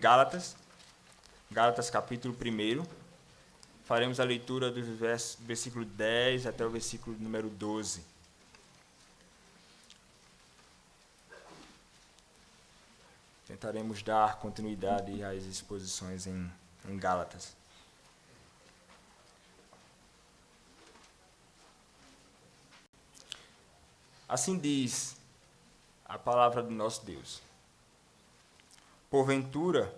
Gálatas, capítulo 1. Faremos a leitura do versículo 10 até o versículo número 12. Tentaremos dar continuidade às exposições em Gálatas. Assim diz a palavra do nosso Deus. Porventura,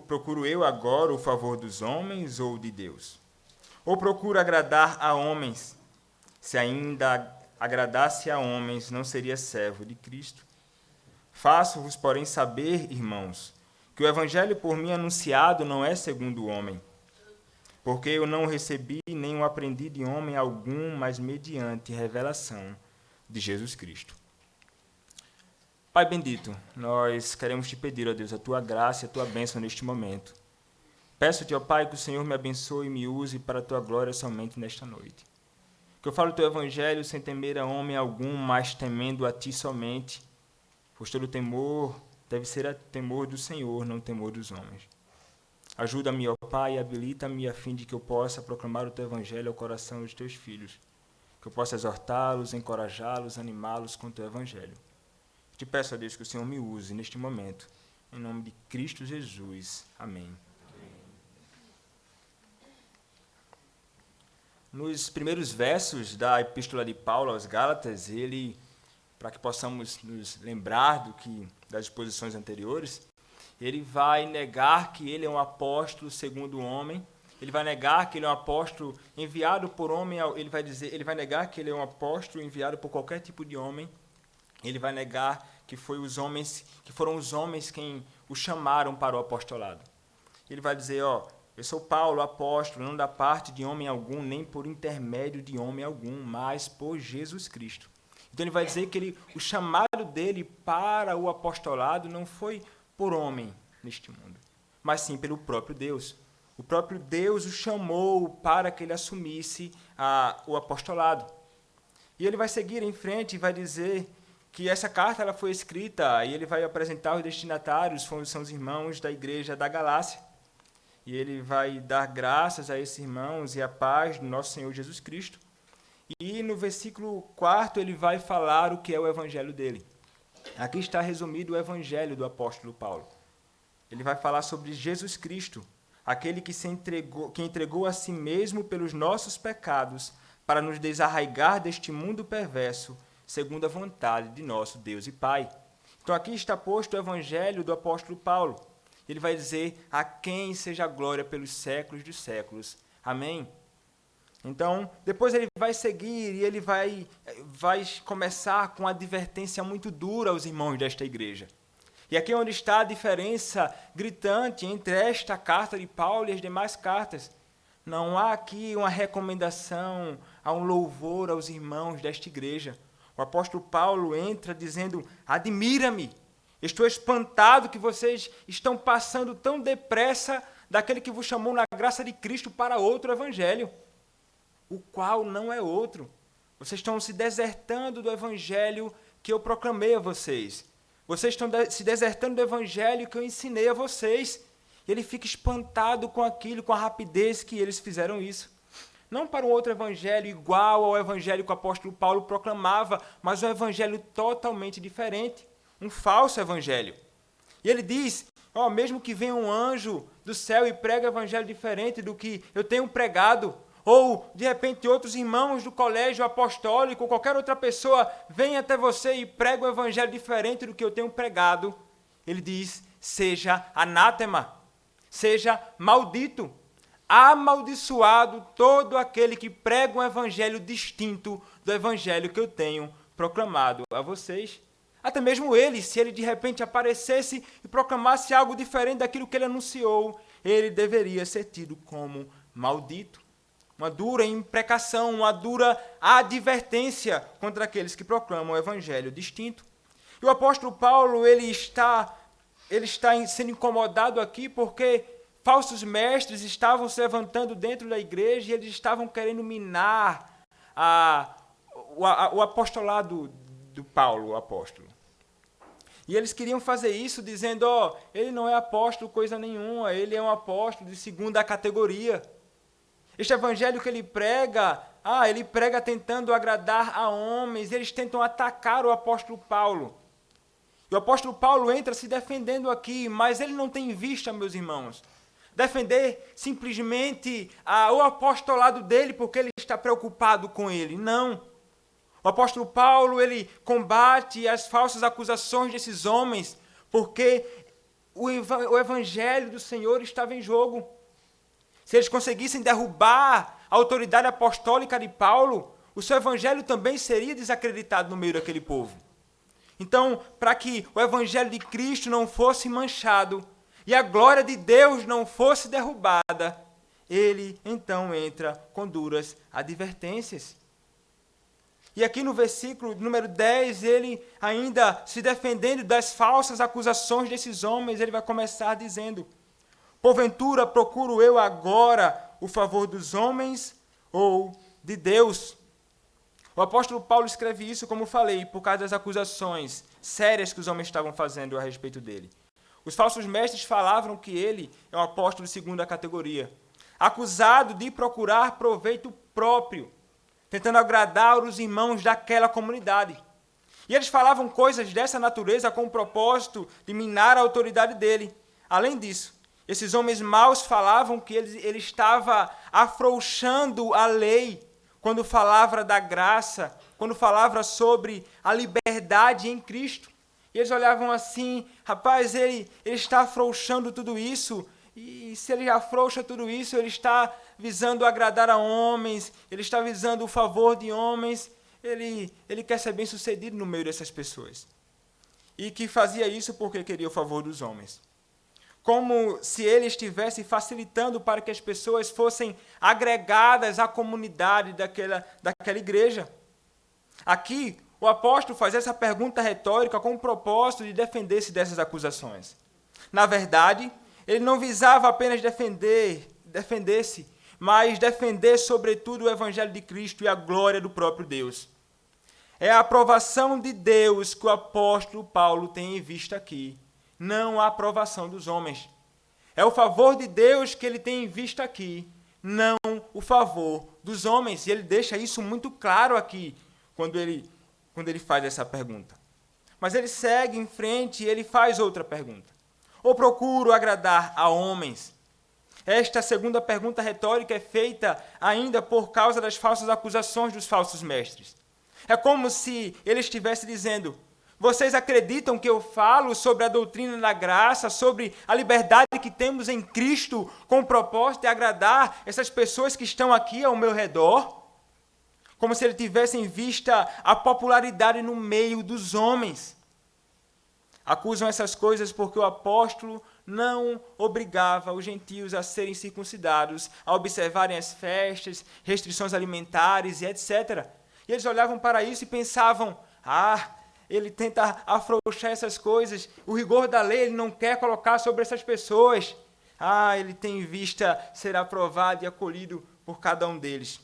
procuro eu agora o favor dos homens ou de Deus? Ou procuro agradar a homens? Se ainda agradasse a homens, não seria servo de Cristo. Faço-vos, porém, saber, irmãos, que o evangelho por mim anunciado não é segundo o homem. Porque eu não recebi nem o aprendi de homem algum, mas mediante revelação de Jesus Cristo. Pai bendito, nós queremos te pedir, ó Deus, a tua graça e a tua bênção neste momento. Peço-te, ó Pai, que o Senhor me abençoe e me use para a tua glória somente nesta noite. Que eu fale o teu evangelho sem temer a homem algum, mas temendo a ti somente, pois todo temor deve ser a temor do Senhor, não temor dos homens. Ajuda-me, ó Pai, e habilita-me a fim de que eu possa proclamar o teu evangelho ao coração dos teus filhos, que eu possa exortá-los, encorajá-los, animá-los com o teu evangelho. Te peço a Deus que o Senhor me use neste momento, em nome de Cristo Jesus. Amém. Nos primeiros versos da Epístola de Paulo aos Gálatas, ele, para que possamos nos lembrar das exposições anteriores, ele vai negar que ele é um apóstolo segundo o homem, ele vai negar que ele é um apóstolo enviado por homem, ele vai negar que ele é um apóstolo enviado por qualquer tipo de homem. Ele vai negar que foram os homens quem o chamaram para o apostolado. Ele vai dizer, eu sou Paulo, apóstolo, não da parte de homem algum, nem por intermédio de homem algum, mas por Jesus Cristo. Então ele vai dizer que o chamado dele para o apostolado não foi por homem neste mundo, mas sim pelo próprio Deus. O próprio Deus o chamou para que ele assumisse o apostolado. E ele vai seguir em frente e vai dizer que essa carta ela foi escrita e ele vai apresentar os destinatários, são os irmãos da igreja da Galácia. E ele vai dar graças a esses irmãos e a paz do nosso Senhor Jesus Cristo. E no versículo 4 ele vai falar o que é o evangelho dele. Aqui está resumido o evangelho do apóstolo Paulo. Ele vai falar sobre Jesus Cristo, aquele que entregou a si mesmo pelos nossos pecados para nos desarraigar deste mundo perverso, segundo a vontade de nosso Deus e Pai. Então aqui está posto o evangelho do apóstolo Paulo. Ele vai dizer, a quem seja a glória pelos séculos dos séculos. Amém? Então, depois ele vai seguir e ele vai começar com uma advertência muito dura aos irmãos desta igreja. E aqui é onde está a diferença gritante entre esta carta de Paulo e as demais cartas. Não há aqui uma recomendação, há um louvor aos irmãos desta igreja. O apóstolo Paulo entra dizendo, admira-me, estou espantado que vocês estão passando tão depressa daquele que vos chamou na graça de Cristo para outro evangelho, o qual não é outro. Vocês estão se desertando do evangelho que eu proclamei a vocês. Vocês estão se desertando do evangelho que eu ensinei a vocês. E ele fica espantado com aquilo, com a rapidez que eles fizeram isso. Não para um outro evangelho igual ao evangelho que o apóstolo Paulo proclamava, mas um evangelho totalmente diferente, um falso evangelho. E ele diz, mesmo que venha um anjo do céu e pregue um evangelho diferente do que eu tenho pregado, ou de repente outros irmãos do colégio apostólico, ou qualquer outra pessoa venha até você e pregue um evangelho diferente do que eu tenho pregado, ele diz, seja anátema, seja maldito. Amaldiçoado todo aquele que prega um evangelho distinto do evangelho que eu tenho proclamado a vocês. Até mesmo ele, se ele de repente aparecesse e proclamasse algo diferente daquilo que ele anunciou, ele deveria ser tido como maldito. Uma dura imprecação, uma dura advertência contra aqueles que proclamam o evangelho distinto. E o apóstolo Paulo, ele está sendo incomodado aqui porque falsos mestres estavam se levantando dentro da igreja e eles estavam querendo minar o apostolado do Paulo, o apóstolo. E eles queriam fazer isso dizendo, ele não é apóstolo coisa nenhuma, ele é um apóstolo de segunda categoria. Este evangelho que ele prega tentando agradar a homens, eles tentam atacar o apóstolo Paulo. E o apóstolo Paulo entra se defendendo aqui, mas ele não tem em vista, meus irmãos, defender simplesmente o apostolado dele porque ele está preocupado com ele. Não. O apóstolo Paulo, ele combate as falsas acusações desses homens porque o evangelho do Senhor estava em jogo. Se eles conseguissem derrubar a autoridade apostólica de Paulo, o seu evangelho também seria desacreditado no meio daquele povo. Então, para que o evangelho de Cristo não fosse manchado e a glória de Deus não fosse derrubada, ele então entra com duras advertências. E aqui no versículo número 10, ele ainda se defendendo das falsas acusações desses homens, ele vai começar dizendo: porventura procuro eu agora o favor dos homens ou de Deus? O apóstolo Paulo escreve isso, como falei, por causa das acusações sérias que os homens estavam fazendo a respeito dele. Os falsos mestres falavam que ele é um apóstolo de segunda categoria, acusado de procurar proveito próprio, tentando agradar os irmãos daquela comunidade. E eles falavam coisas dessa natureza com o propósito de minar a autoridade dele. Além disso, esses homens maus falavam que ele estava afrouxando a lei quando falava da graça, quando falava sobre a liberdade em Cristo. E eles olhavam assim, rapaz, ele está afrouxando tudo isso, e se ele afrouxa tudo isso, ele está visando agradar a homens, ele está visando o favor de homens, ele quer ser bem-sucedido no meio dessas pessoas. E que fazia isso porque queria o favor dos homens. Como se ele estivesse facilitando para que as pessoas fossem agregadas à comunidade daquela igreja. Aqui, o apóstolo faz essa pergunta retórica com o propósito de defender-se dessas acusações. Na verdade, ele não visava apenas defender-se, mas defender, sobretudo, o evangelho de Cristo e a glória do próprio Deus. É a aprovação de Deus que o apóstolo Paulo tem em vista aqui, não a aprovação dos homens. É o favor de Deus que ele tem em vista aqui, não o favor dos homens. E ele deixa isso muito claro aqui, quando ele faz essa pergunta. Mas ele segue em frente e ele faz outra pergunta. Ou procuro agradar a homens? Esta segunda pergunta retórica é feita ainda por causa das falsas acusações dos falsos mestres. É como se ele estivesse dizendo: vocês acreditam que eu falo sobre a doutrina da graça, sobre a liberdade que temos em Cristo, com o propósito de agradar essas pessoas que estão aqui ao meu redor? Como se ele tivesse em vista a popularidade no meio dos homens. Acusam essas coisas porque o apóstolo não obrigava os gentios a serem circuncidados, a observarem as festas, restrições alimentares e etc. E eles olhavam para isso e pensavam: ele tenta afrouxar essas coisas, o rigor da lei ele não quer colocar sobre essas pessoas. Ele tem em vista ser aprovado e acolhido por cada um deles.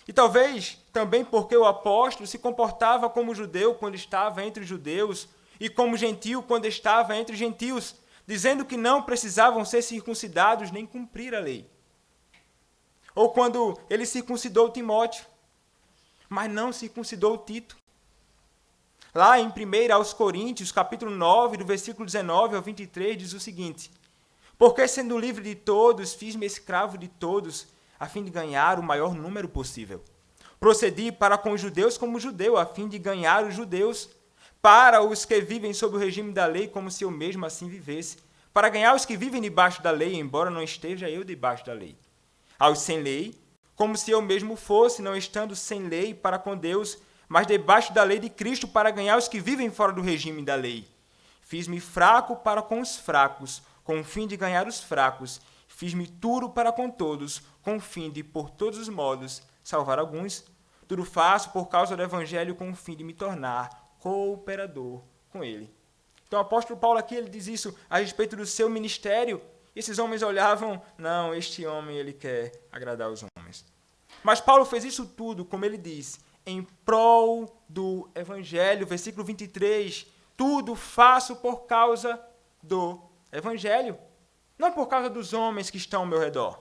E talvez também porque o apóstolo se comportava como judeu quando estava entre os judeus e como gentio quando estava entre os gentios, dizendo que não precisavam ser circuncidados nem cumprir a lei. Ou quando ele circuncidou Timóteo, mas não circuncidou Tito. Lá em 1 aos Coríntios, capítulo 9, do versículo 19 ao 23, diz o seguinte: porque sendo livre de todos, fiz-me escravo de todos, a fim de ganhar o maior número possível. Procedi para com os judeus como judeu, a fim de ganhar os judeus, para os que vivem sob o regime da lei, como se eu mesmo assim vivesse, para ganhar os que vivem debaixo da lei, embora não esteja eu debaixo da lei. Aos sem lei, como se eu mesmo fosse, não estando sem lei para com Deus, mas debaixo da lei de Cristo, para ganhar os que vivem fora do regime da lei. Fiz-me fraco para com os fracos, com o fim de ganhar os fracos. Fiz-me tudo para com todos, com o fim de, por todos os modos, salvar alguns. Tudo faço por causa do evangelho, com o fim de me tornar cooperador com ele. Então o apóstolo Paulo aqui ele diz isso a respeito do seu ministério. E esses homens olhavam: não, este homem ele quer agradar os homens. Mas Paulo fez isso tudo, como ele diz, em prol do evangelho. Versículo 23, tudo faço por causa do Evangelho, não por causa dos homens que estão ao meu redor.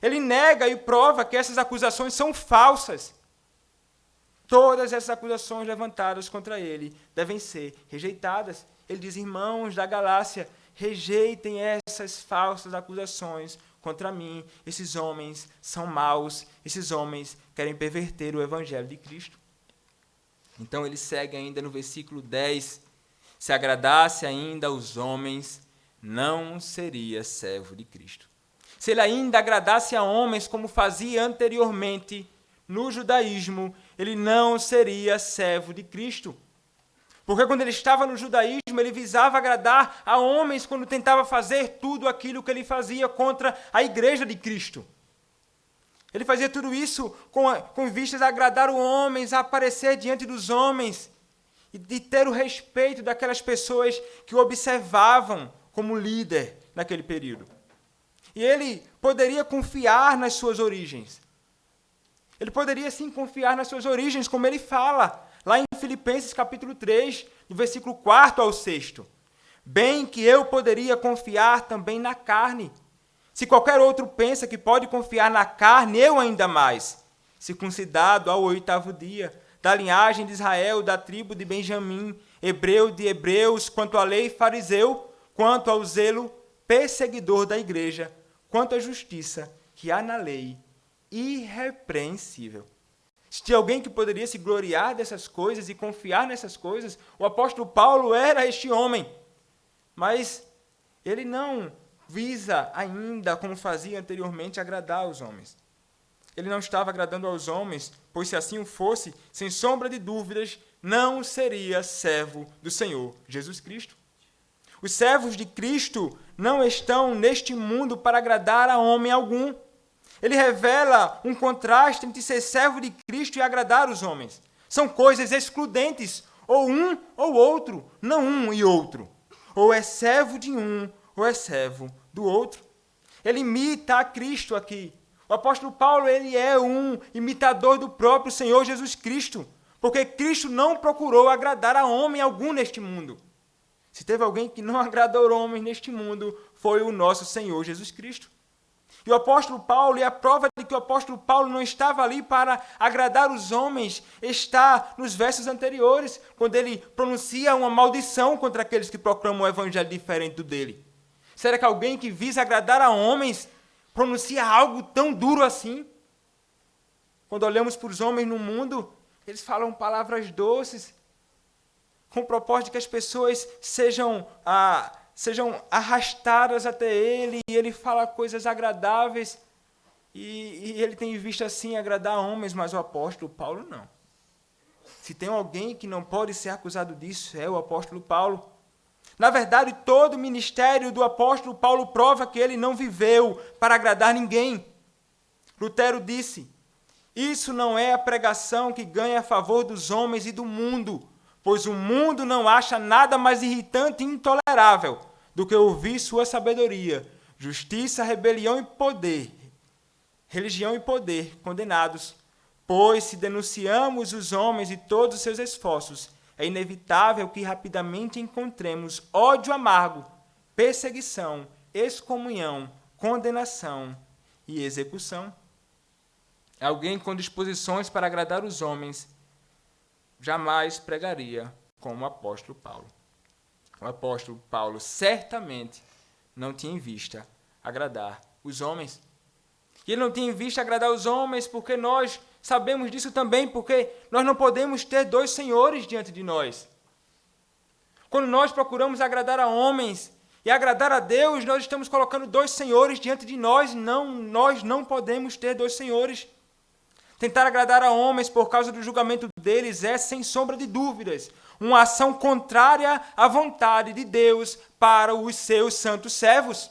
Ele nega e prova que essas acusações são falsas. Todas essas acusações levantadas contra ele devem ser rejeitadas. Ele diz, irmãos da Galácia, rejeitem essas falsas acusações contra mim. Esses homens são maus, esses homens querem perverter o Evangelho de Cristo. Então ele segue ainda no versículo 10. Se agradasse ainda aos homens, não seria servo de Cristo. Se ele ainda agradasse a homens como fazia anteriormente no judaísmo, ele não seria servo de Cristo. Porque quando ele estava no judaísmo, ele visava agradar a homens quando tentava fazer tudo aquilo que ele fazia contra a igreja de Cristo. Ele fazia tudo isso com vistas a agradar os homens, a aparecer diante dos homens e de ter o respeito daquelas pessoas que o observavam como líder naquele período. E ele poderia confiar nas suas origens. Ele poderia sim confiar nas suas origens, como ele fala, lá em Filipenses capítulo 3, do versículo 4 ao 6. Bem que eu poderia confiar também na carne. Se qualquer outro pensa que pode confiar na carne, eu ainda mais. Circuncidado ao 8º dia, da linhagem de Israel, da tribo de Benjamim, hebreu de hebreus, quanto à lei fariseu, quanto ao zelo perseguidor da igreja, quanto à justiça que há na lei, irrepreensível. Se tinha alguém que poderia se gloriar dessas coisas e confiar nessas coisas, o apóstolo Paulo era este homem. Mas ele não visa ainda, como fazia anteriormente, agradar aos homens. Ele não estava agradando aos homens, pois se assim o fosse, sem sombra de dúvidas, não seria servo do Senhor Jesus Cristo. Os servos de Cristo não estão neste mundo para agradar a homem algum. Ele revela um contraste entre ser servo de Cristo e agradar os homens. São coisas excludentes, ou um ou outro, não um e outro. Ou é servo de um, ou é servo do outro. Ele imita a Cristo aqui. O apóstolo Paulo, ele é um imitador do próprio Senhor Jesus Cristo, porque Cristo não procurou agradar a homem algum neste mundo. Se teve alguém que não agradou homens neste mundo, foi o nosso Senhor Jesus Cristo. E o apóstolo Paulo, e a prova de que o apóstolo Paulo não estava ali para agradar os homens, está nos versos anteriores, quando ele pronuncia uma maldição contra aqueles que proclamam um evangelho diferente do dele. Será que alguém que visa agradar a homens pronuncia algo tão duro assim? Quando olhamos para os homens no mundo, eles falam palavras doces, com o propósito de que as pessoas sejam arrastadas até ele, e ele fala coisas agradáveis, e ele tem visto assim agradar homens, mas o apóstolo Paulo não. Se tem alguém que não pode ser acusado disso, é o apóstolo Paulo. Na verdade, todo o ministério do apóstolo Paulo prova que ele não viveu para agradar ninguém. Lutero disse, isso não é a pregação que ganha a favor dos homens e do mundo, pois o mundo não acha nada mais irritante e intolerável do que ouvir sua sabedoria, justiça, rebelião e poder, religião e poder condenados. Pois se denunciamos os homens e todos os seus esforços, é inevitável que rapidamente encontremos ódio amargo, perseguição, excomunhão, condenação e execução. Alguém com disposições para agradar os homens jamais pregaria como o apóstolo Paulo. O apóstolo Paulo certamente não tinha em vista agradar os homens. E ele não tinha em vista agradar os homens porque nós sabemos disso também, porque nós não podemos ter dois senhores diante de nós. Quando nós procuramos agradar a homens e agradar a Deus, nós estamos colocando dois senhores diante de nós. Não, nós não podemos ter dois senhores. Tentar agradar a homens por causa do julgamento deles é, sem sombra de dúvidas, uma ação contrária à vontade de Deus para os seus santos servos.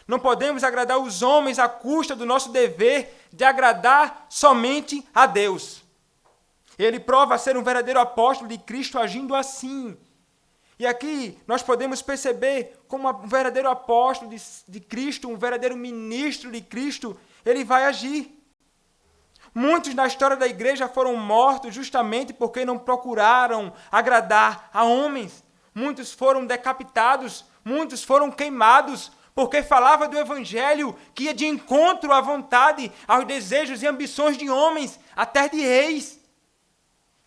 Não podemos agradar os homens à custa do nosso dever de agradar somente a Deus. Ele prova ser um verdadeiro apóstolo de Cristo agindo assim. E aqui nós podemos perceber como um verdadeiro apóstolo de Cristo, um verdadeiro ministro de Cristo, ele vai agir. Muitos na história da igreja foram mortos justamente porque não procuraram agradar a homens. muitos foram decapitados, muitos foram queimados, porque falava do evangelho que ia de encontro à vontade, aos desejos e ambições de homens, até de reis.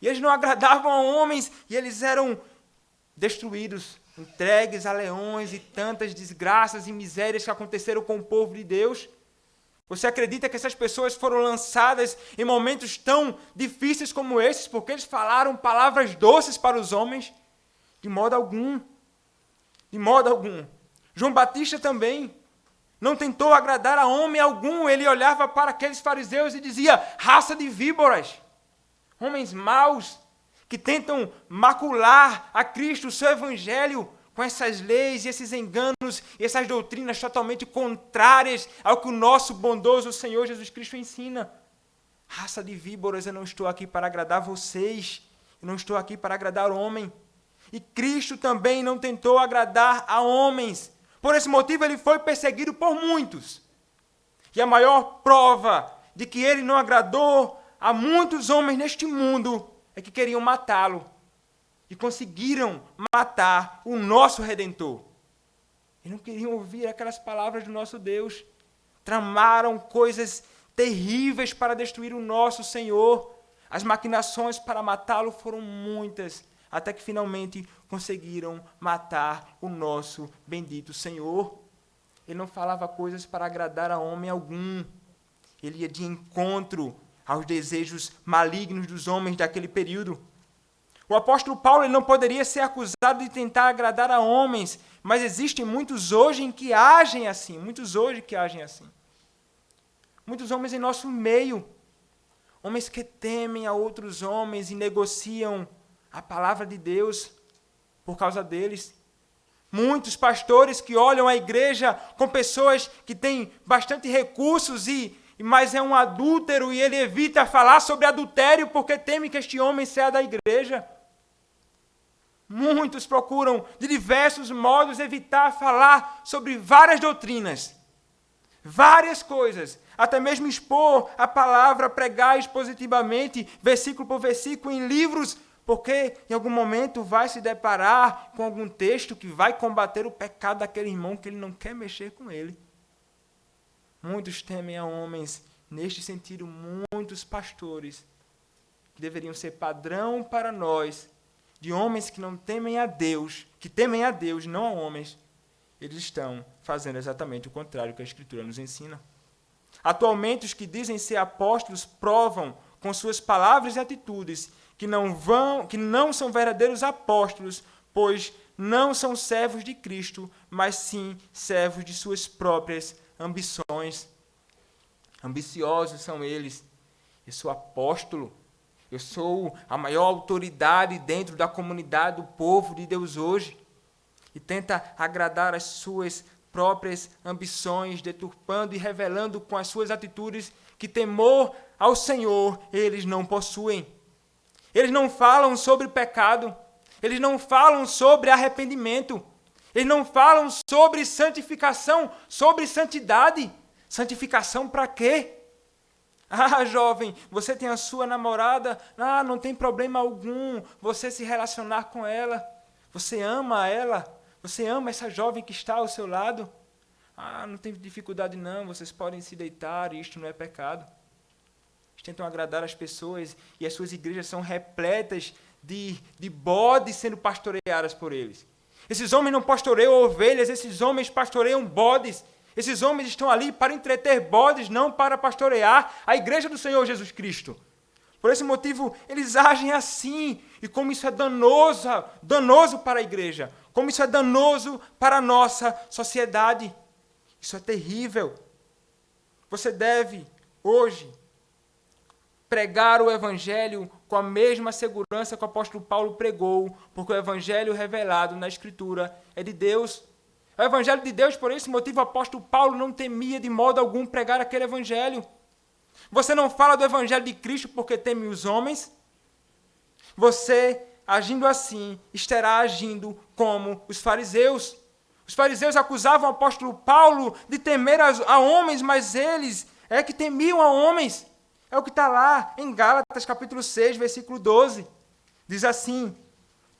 E eles não agradavam a homens e eles eram destruídos, entregues a leões e tantas desgraças e misérias que aconteceram com o povo de Deus. Você acredita que essas pessoas foram lançadas em momentos tão difíceis como esses, porque eles falaram palavras doces para os homens? De modo algum. De modo algum. João Batista também não tentou agradar a homem algum. Ele olhava para aqueles fariseus e dizia: raça de víboras, homens maus, que tentam macular a Cristo, o seu evangelho, com essas leis e esses enganos e essas doutrinas totalmente contrárias ao que o nosso bondoso Senhor Jesus Cristo ensina. Raça de víboras, eu não estou aqui para agradar vocês, eu não estou aqui para agradar o homem. E Cristo também não tentou agradar a homens. Por esse motivo, ele foi perseguido por muitos. E a maior prova de que ele não agradou a muitos homens neste mundo é que queriam matá-lo. E conseguiram matar o nosso Redentor. E não queriam ouvir aquelas palavras do nosso Deus. Tramaram coisas terríveis para destruir o nosso Senhor. As maquinações para matá-lo foram muitas, até que finalmente conseguiram matar o nosso bendito Senhor. Ele não falava coisas para agradar a homem algum. Ele ia de encontro aos desejos malignos dos homens daquele período. O apóstolo Paulo ele não poderia ser acusado de tentar agradar a homens, mas existem muitos hoje que agem assim. Muitos homens em nosso meio. Homens que temem a outros homens e negociam a palavra de Deus por causa deles. Muitos pastores que olham a igreja com pessoas que têm bastante recursos, mas é um adúltero e ele evita falar sobre adultério porque teme que este homem saia da igreja. Muitos procuram, de diversos modos, evitar falar sobre várias doutrinas, várias coisas, até mesmo expor a palavra, pregar expositivamente, versículo por versículo, em livros, porque em algum momento vai se deparar com algum texto que vai combater o pecado daquele irmão que ele não quer mexer com ele. Muitos temem a homens, neste sentido, muitos pastores, que deveriam ser padrão para nós, de homens que não temem a Deus, que temem a Deus, não a homens, eles estão fazendo exatamente o contrário que a Escritura nos ensina. Atualmente, os que dizem ser apóstolos provam com suas palavras e atitudes que não são verdadeiros apóstolos, pois não são servos de Cristo, mas sim servos de suas próprias ambições. Ambiciosos são eles. Eu sou apóstolo. Eu sou a maior autoridade dentro da comunidade do povo de Deus hoje. E tenta agradar as suas próprias ambições, deturpando e revelando com as suas atitudes que temor ao Senhor eles não possuem. Eles não falam sobre pecado. Eles não falam sobre arrependimento. Eles não falam sobre santificação, sobre santidade. Santificação para quê? Ah, jovem, você tem a sua namorada, não tem problema algum você se relacionar com ela. Você ama ela, você ama essa jovem que está ao seu lado. Não tem dificuldade não, vocês podem se deitar, isto não é pecado. Eles tentam agradar as pessoas e as suas igrejas são repletas de bodes sendo pastoreadas por eles. Esses homens não pastoreiam ovelhas, esses homens pastoreiam bodes. Esses homens estão ali para entreter bodes, não para pastorear a igreja do Senhor Jesus Cristo. Por esse motivo, eles agem assim. E como isso é danoso para a igreja, como isso é danoso para a nossa sociedade. Isso é terrível. Você deve, hoje, pregar o evangelho com a mesma segurança que o apóstolo Paulo pregou, porque o evangelho revelado na Escritura é de Deus. O evangelho de Deus, por esse motivo, o apóstolo Paulo não temia de modo algum pregar aquele evangelho. Você não fala do evangelho de Cristo porque teme os homens. Você, agindo assim, estará agindo como os fariseus. Os fariseus acusavam o apóstolo Paulo de temer a homens, mas eles é que temiam a homens. É o que está lá em Gálatas capítulo 6, versículo 12. Diz assim: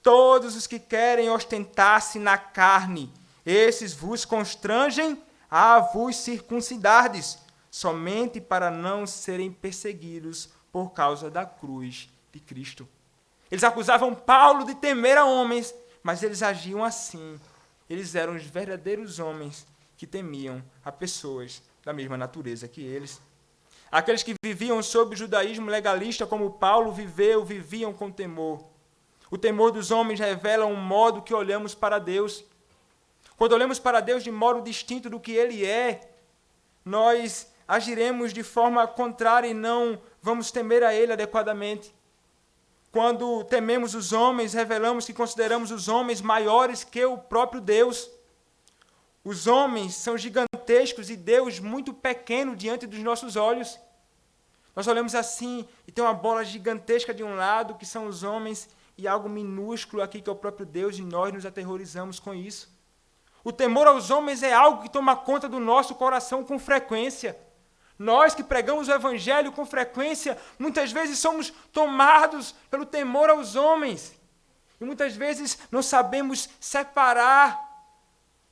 todos os que querem ostentar-se na carne, esses vos constrangem a vos circuncidardes, somente para não serem perseguidos por causa da cruz de Cristo. Eles acusavam Paulo de temer a homens, mas eles agiam assim. Eles eram os verdadeiros homens que temiam a pessoas da mesma natureza que eles. Aqueles que viviam sob o judaísmo legalista, como Paulo viveu, viviam com temor. O temor dos homens revela um modo que olhamos para Deus. Quando olhamos para Deus de modo distinto do que Ele é, nós agiremos de forma contrária e não vamos temer a Ele adequadamente. Quando tememos os homens, revelamos que consideramos os homens maiores que o próprio Deus. Os homens são gigantescos e Deus muito pequeno diante dos nossos olhos. Nós olhamos assim e tem uma bola gigantesca de um lado, que são os homens, e algo minúsculo aqui, que é o próprio Deus, e nós nos aterrorizamos com isso. O temor aos homens é algo que toma conta do nosso coração com frequência. Nós que pregamos o Evangelho com frequência, muitas vezes somos tomados pelo temor aos homens. E muitas vezes não sabemos separar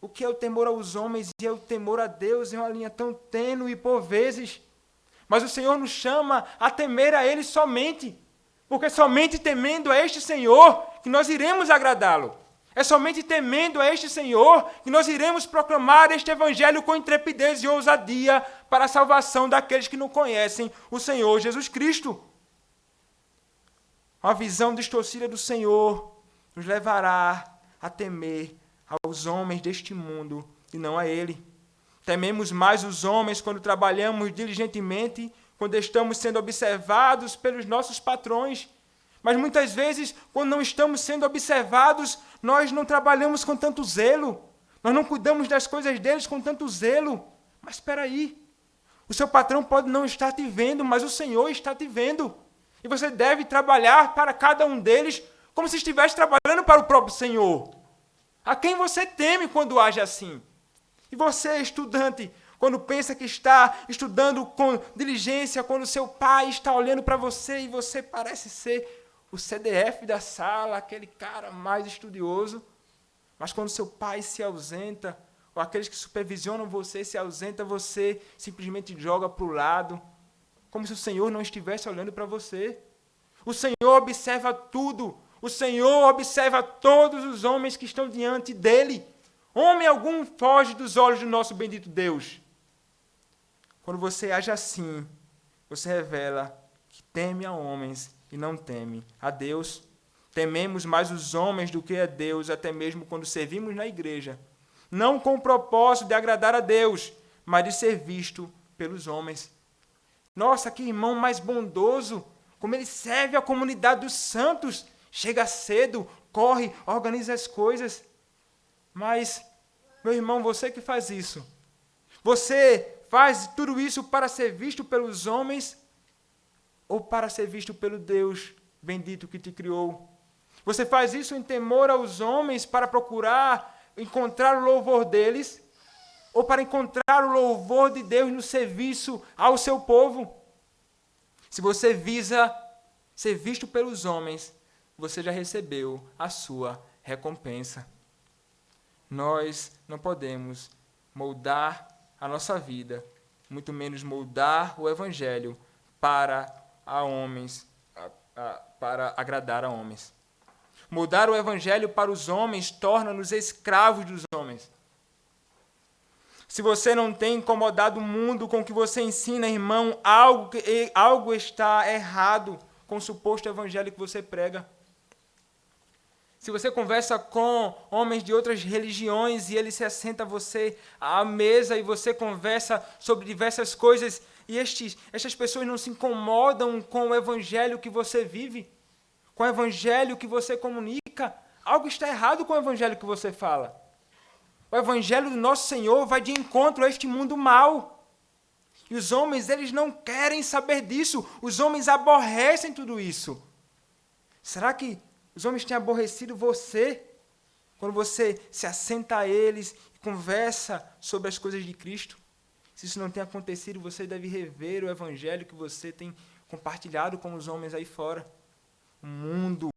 o que é o temor aos homens e é o temor a Deus. É uma linha tão tênue por vezes. Mas o Senhor nos chama a temer a Ele somente. Porque somente temendo a este Senhor que nós iremos agradá-lo. É somente temendo a este Senhor que nós iremos proclamar este Evangelho com intrepidez e ousadia para a salvação daqueles que não conhecem o Senhor Jesus Cristo. Uma visão distorcida do Senhor nos levará a temer aos homens deste mundo e não a Ele. Tememos mais os homens quando trabalhamos diligentemente, quando estamos sendo observados pelos nossos patrões. Mas muitas vezes, quando não estamos sendo observados, nós não trabalhamos com tanto zelo. Nós não cuidamos das coisas deles com tanto zelo. Mas espera aí. O seu patrão pode não estar te vendo, mas o Senhor está te vendo. E você deve trabalhar para cada um deles como se estivesse trabalhando para o próprio Senhor. A quem você teme quando age assim? E você, estudante, quando pensa que está estudando com diligência, quando seu pai está olhando para você e você parece ser o CDF da sala, aquele cara mais estudioso, mas quando seu pai se ausenta, ou aqueles que supervisionam você se ausenta, você simplesmente joga para o lado, como se o Senhor não estivesse olhando para você. O Senhor observa tudo. O Senhor observa todos os homens que estão diante dele. Homem algum foge dos olhos do nosso bendito Deus. Quando você age assim, você revela que teme a homens e não teme a Deus. Tememos mais os homens do que a Deus, até mesmo quando servimos na igreja. Não com o propósito de agradar a Deus, mas de ser visto pelos homens. Nossa, que irmão mais bondoso! Como ele serve a comunidade dos santos. Chega cedo, corre, organiza as coisas. Mas, meu irmão, você que faz isso, você faz tudo isso para ser visto pelos homens ou para ser visto pelo Deus bendito que te criou? Você faz isso em temor aos homens para procurar encontrar o louvor deles ou para encontrar o louvor de Deus no serviço ao seu povo? Se você visa ser visto pelos homens, você já recebeu a sua recompensa. Nós não podemos moldar a nossa vida, muito menos moldar o Evangelho para agradar a homens. Moldar o Evangelho para os homens torna-nos escravos dos homens. Se você não tem incomodado o mundo com o que você ensina, irmão, algo está errado com o suposto Evangelho que você prega. Se você conversa com homens de outras religiões e ele se assenta a você à mesa e você conversa sobre diversas coisas e estas pessoas não se incomodam com o Evangelho que você vive, com o Evangelho que você comunica, algo está errado com o Evangelho que você fala. O Evangelho do nosso Senhor vai de encontro a este mundo mau. E os homens, eles não querem saber disso. Os homens aborrecem tudo isso. Será que os homens têm aborrecido você? Quando você se assenta a eles e conversa sobre as coisas de Cristo? Se isso não tem acontecido, você deve rever o Evangelho que você tem compartilhado com os homens aí fora. O mundo,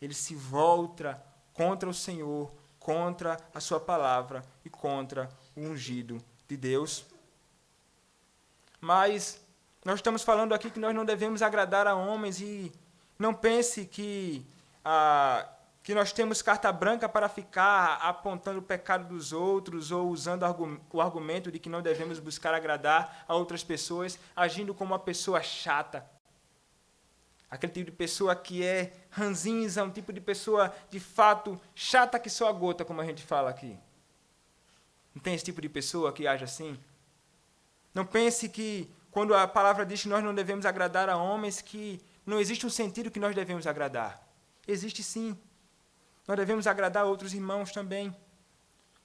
ele se volta contra o Senhor, contra a sua palavra e contra o ungido de Deus. Mas nós estamos falando aqui que nós não devemos agradar a homens, e não pense que nós temos carta branca para ficar apontando o pecado dos outros ou usando o argumento de que não devemos buscar agradar a outras pessoas, agindo como uma pessoa chata. Aquele tipo de pessoa que é ranzinza, um tipo de pessoa, de fato, chata que só a gota, como a gente fala aqui. Não tem esse tipo de pessoa que age assim? Não pense que, quando a palavra diz que nós não devemos agradar a homens, que não existe um sentido que nós devemos agradar. Existe sim. Nós devemos agradar outros irmãos também.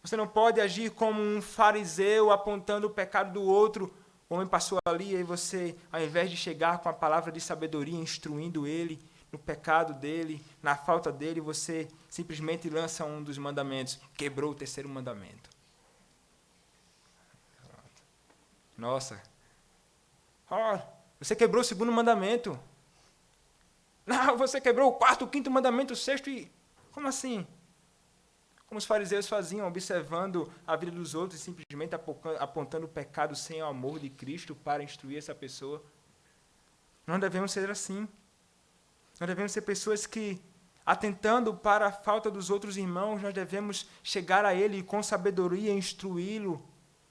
Você não pode agir como um fariseu apontando o pecado do outro. O homem passou ali e você, ao invés de chegar com a palavra de sabedoria, instruindo ele no pecado dele, na falta dele, você simplesmente lança um dos mandamentos. Quebrou o terceiro mandamento. Nossa. Você quebrou o segundo mandamento. Não, você quebrou o quarto, o quinto mandamento, o sexto e... Como assim? Como os fariseus faziam, observando a vida dos outros e simplesmente apontando o pecado sem o amor de Cristo para instruir essa pessoa. Não devemos ser assim. Nós devemos ser pessoas que, atentando para a falta dos outros irmãos, nós devemos chegar a ele e com sabedoria instruí-lo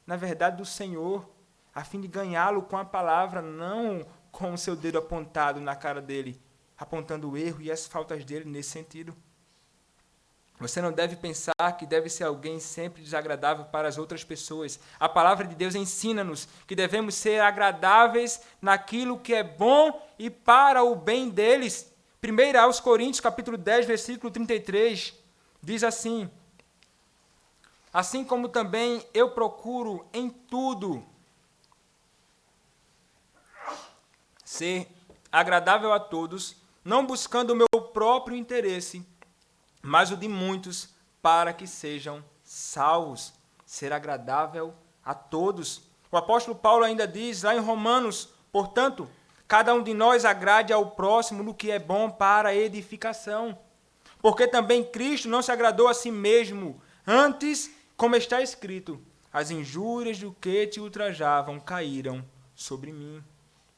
na verdade do Senhor, a fim de ganhá-lo com a palavra, não com o seu dedo apontado na cara dele, apontando o erro e as faltas dele nesse sentido. Você não deve pensar que deve ser alguém sempre desagradável para as outras pessoas. A palavra de Deus ensina-nos que devemos ser agradáveis naquilo que é bom e para o bem deles. 1 aos Coríntios, capítulo 10, versículo 33, diz assim: assim como também eu procuro em tudo ser agradável a todos, não buscando o meu próprio interesse, mas o de muitos, para que sejam salvos. Ser agradável a todos. O apóstolo Paulo ainda diz lá em Romanos: portanto, cada um de nós agrade ao próximo no que é bom para a edificação. Porque também Cristo não se agradou a si mesmo. Antes, como está escrito, as injúrias do que te ultrajavam caíram sobre mim.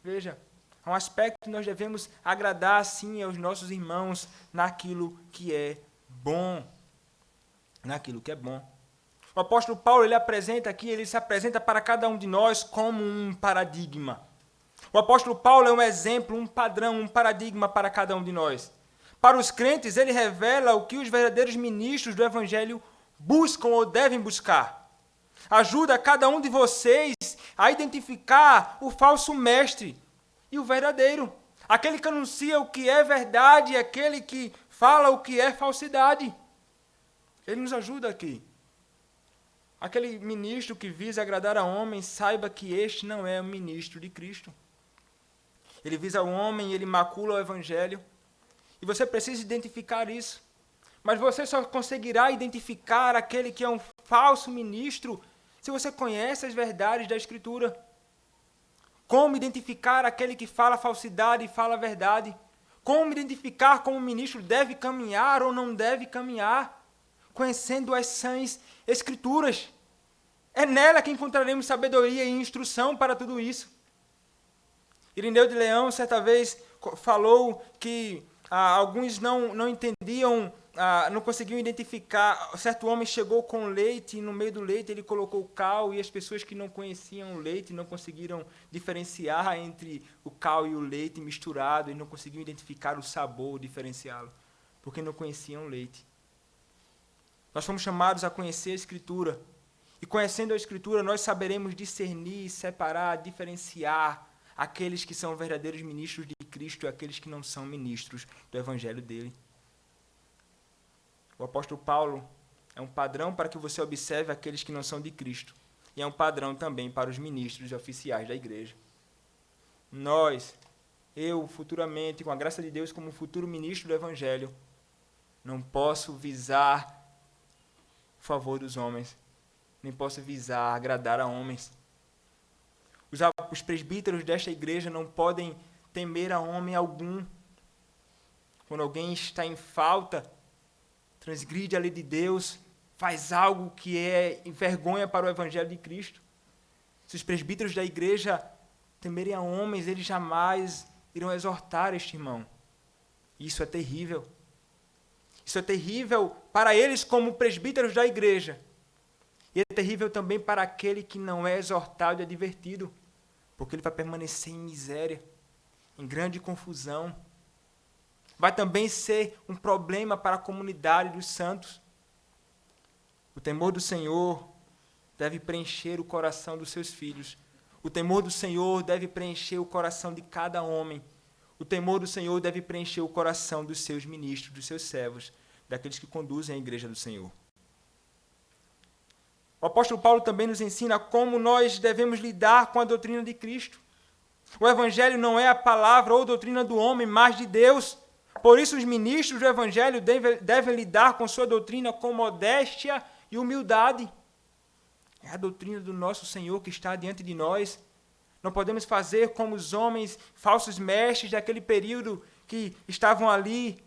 Veja, há um aspecto que nós devemos agradar sim aos nossos irmãos naquilo que é bom. Naquilo que é bom. O apóstolo Paulo, ele se apresenta para cada um de nós como um paradigma. O apóstolo Paulo é um exemplo, um padrão, um paradigma para cada um de nós. Para os crentes, ele revela o que os verdadeiros ministros do Evangelho buscam ou devem buscar. Ajuda cada um de vocês a identificar o falso mestre e o verdadeiro. Aquele que anuncia o que é verdade e aquele que fala o que é falsidade. Ele nos ajuda aqui. Aquele ministro que visa agradar a homens, saiba que este não é o ministro de Cristo. Ele visa o homem, ele macula o Evangelho. E você precisa identificar isso. Mas você só conseguirá identificar aquele que é um falso ministro se você conhece as verdades da Escritura. Como identificar aquele que fala falsidade e fala a verdade? Como identificar como o ministro deve caminhar ou não deve caminhar? Conhecendo as sãs Escrituras. É nela que encontraremos sabedoria e instrução para tudo isso. Irineu de Leão, certa vez, falou que alguns não entendiam, não conseguiam identificar. Certo homem chegou com leite e no meio do leite ele colocou cal e as pessoas que não conheciam o leite não conseguiram diferenciar entre o cal e o leite misturado e não conseguiam identificar o sabor, diferenciá-lo, porque não conheciam o leite. Nós fomos chamados a conhecer a Escritura e conhecendo a Escritura nós saberemos discernir, separar, diferenciar aqueles que são verdadeiros ministros de Cristo e aqueles que não são ministros do Evangelho dele. O apóstolo Paulo é um padrão para que você observe aqueles que não são de Cristo. E é um padrão também para os ministros e oficiais da igreja. Eu, futuramente, com a graça de Deus, como futuro ministro do Evangelho, não posso visar o favor dos homens, nem posso visar agradar a homens. Os presbíteros desta igreja não podem temer a homem algum. quando alguém está em falta, transgride a lei de Deus, faz algo que é vergonha para o Evangelho de Cristo. Se os presbíteros da igreja temerem a homens, eles jamais irão exortar este irmão. Isso é terrível. Isso é terrível para eles como presbíteros da igreja. E é terrível também para aquele que não é exortado e advertido, porque ele vai permanecer em miséria, em grande confusão. Vai também ser um problema para a comunidade dos santos. O temor do Senhor deve preencher o coração dos seus filhos. O temor do Senhor deve preencher o coração de cada homem. O temor do Senhor deve preencher o coração dos seus ministros, dos seus servos, daqueles que conduzem a igreja do Senhor. O apóstolo Paulo também nos ensina como nós devemos lidar com a doutrina de Cristo. O Evangelho não é a palavra ou doutrina do homem, mas de Deus. Por isso, os ministros do Evangelho devem lidar com sua doutrina com modéstia e humildade. É a doutrina do nosso Senhor que está diante de nós. Não podemos fazer como os homens, falsos mestres daquele período que estavam ali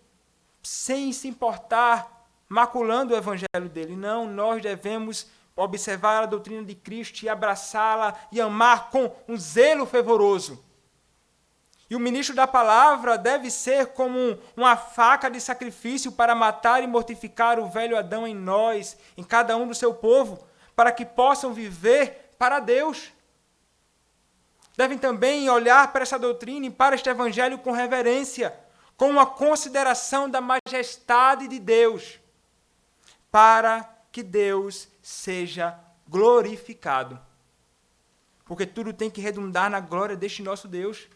sem se importar, maculando o Evangelho dele. Não, nós devemos observar a doutrina de Cristo e abraçá-la e amar com um zelo fervoroso. E o ministro da palavra deve ser como uma faca de sacrifício para matar e mortificar o velho Adão em nós, em cada um do seu povo, para que possam viver para Deus. Devem também olhar para essa doutrina e para este evangelho com reverência, com uma consideração da majestade de Deus, para que Deus seja glorificado. Porque tudo tem que redundar na glória deste nosso Deus.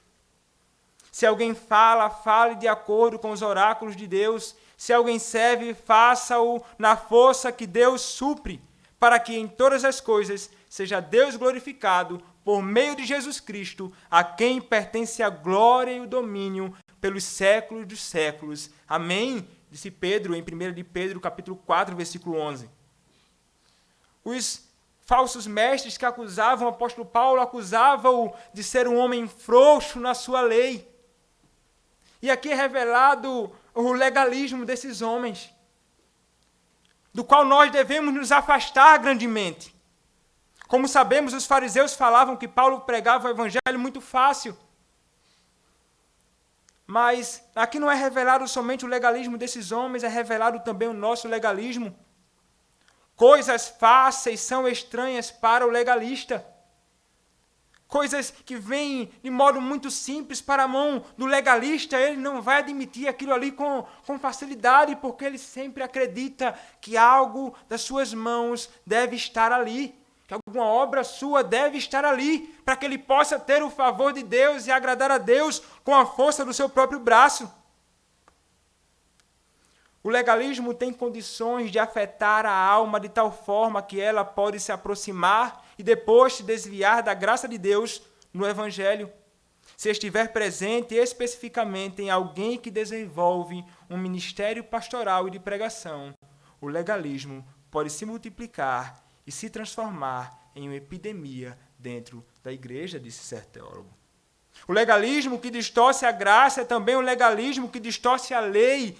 Se alguém fala, fale de acordo com os oráculos de Deus. Se alguém serve, faça-o na força que Deus supre, para que em todas as coisas seja Deus glorificado por meio de Jesus Cristo, a quem pertence a glória e o domínio pelos séculos dos séculos. Amém? Disse Pedro em 1 de Pedro, capítulo 4, versículo 11. Os falsos mestres que acusavam o apóstolo Paulo, acusavam-o de ser um homem frouxo na sua lei. E aqui é revelado o legalismo desses homens, do qual nós devemos nos afastar grandemente. Como sabemos, os fariseus falavam que Paulo pregava o evangelho muito fácil. Mas aqui não é revelado somente o legalismo desses homens, é revelado também o nosso legalismo. Coisas fáceis são estranhas para o legalista. Coisas que vêm de modo muito simples para a mão do legalista, ele não vai admitir aquilo ali com facilidade, porque ele sempre acredita que algo das suas mãos deve estar ali, que alguma obra sua deve estar ali, para que ele possa ter o favor de Deus e agradar a Deus com a força do seu próprio braço. O legalismo tem condições de afetar a alma de tal forma que ela pode se aproximar e depois se desviar da graça de Deus no Evangelho, se estiver presente especificamente em alguém que desenvolve um ministério pastoral e de pregação. O legalismo pode se multiplicar e se transformar em uma epidemia dentro da igreja, disse certo teólogo. O legalismo que distorce a graça é também um legalismo que distorce a lei